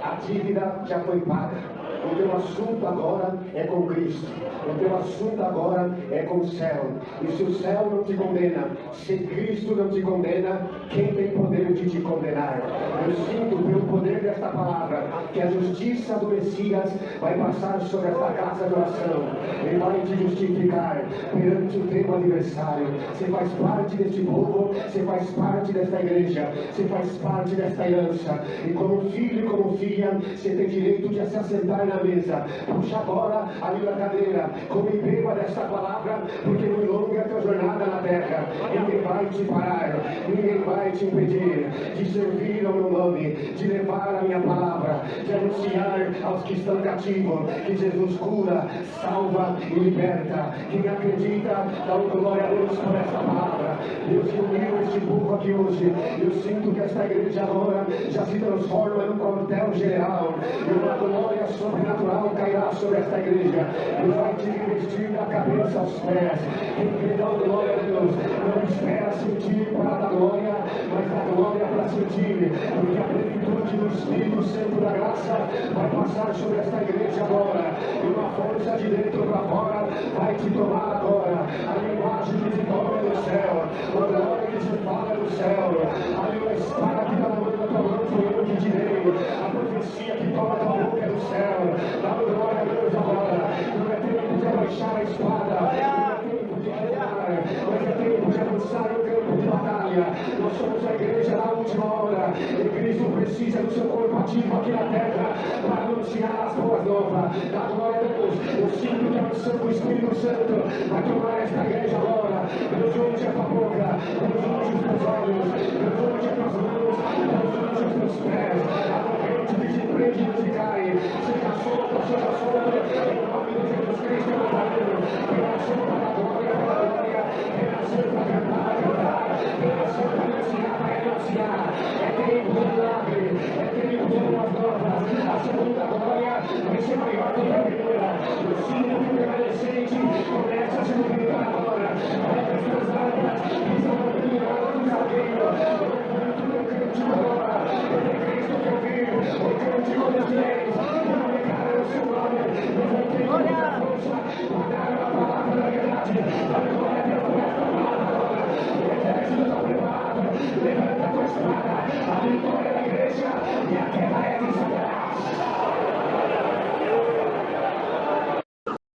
A dívida já foi paga. O teu assunto agora é com Cristo. O teu assunto agora é com o céu. E se o céu não te condena, se Cristo não te condena, quem tem poder de te condenar? Eu sinto pelo poder desta palavra que a justiça do Messias vai passar sobre esta casa de oração. Ele vai te justificar perante o teu adversário. Você faz parte deste povo, você faz parte desta igreja, você faz parte desta aliança. E como filho e como filha, você tem direito de se assentar na mesa. Puxa agora ali na cadeira, como emprego desta palavra, porque muito longa é a tua jornada na terra. Ninguém vai te parar, ninguém vai te impedir de servir ao meu nome, de levar a minha palavra, de anunciar aos que estão cativos que Jesus cura, salva e liberta. Quem acredita, dá glória a Deus por esta palavra. Deus reuniu este povo aqui hoje. Eu sinto que esta igreja agora já se transforma num quartel general, e uma glória sobre sobrenatural cairá sobre esta igreja. Deus vai te vestir da cabeça aos pés. Quem crê dá glória a Deus. Não espera sentir para dar glória, mas dá glória para sentir. Porque a plenitude do Espírito Santo da graça vai passar sobre esta igreja agora. E uma força de dentro para fora vai te tomar agora. A linguagem que te toma é do céu. A glória que te fala é do céu. A espada que está na mão da tua mão foi eu que tirei. A profecia que toma a tua boca é do céu. Dá glória a Deus agora. Não é tempo de abaixar a espada. Não é tempo de guerrear. Mas é tempo de avançar no campo de batalha. Nós somos a igreja da última hora. E Cristo precisa do seu corpo ativo aqui na terra para anunciar as boas novas. Dá glória a Deus. Eu sinto que a unção do Espírito Santo vai tomar esta igreja agora. Deus unge a tua boca. Deus unge os teus olhos. Deus unge as tuas mãos. Deus unge os teus pés. A corrente que te prende e te cai. Seja solta, seja solta. Em nome de Jesus Cristo, Nazareno. Pela sua palavra.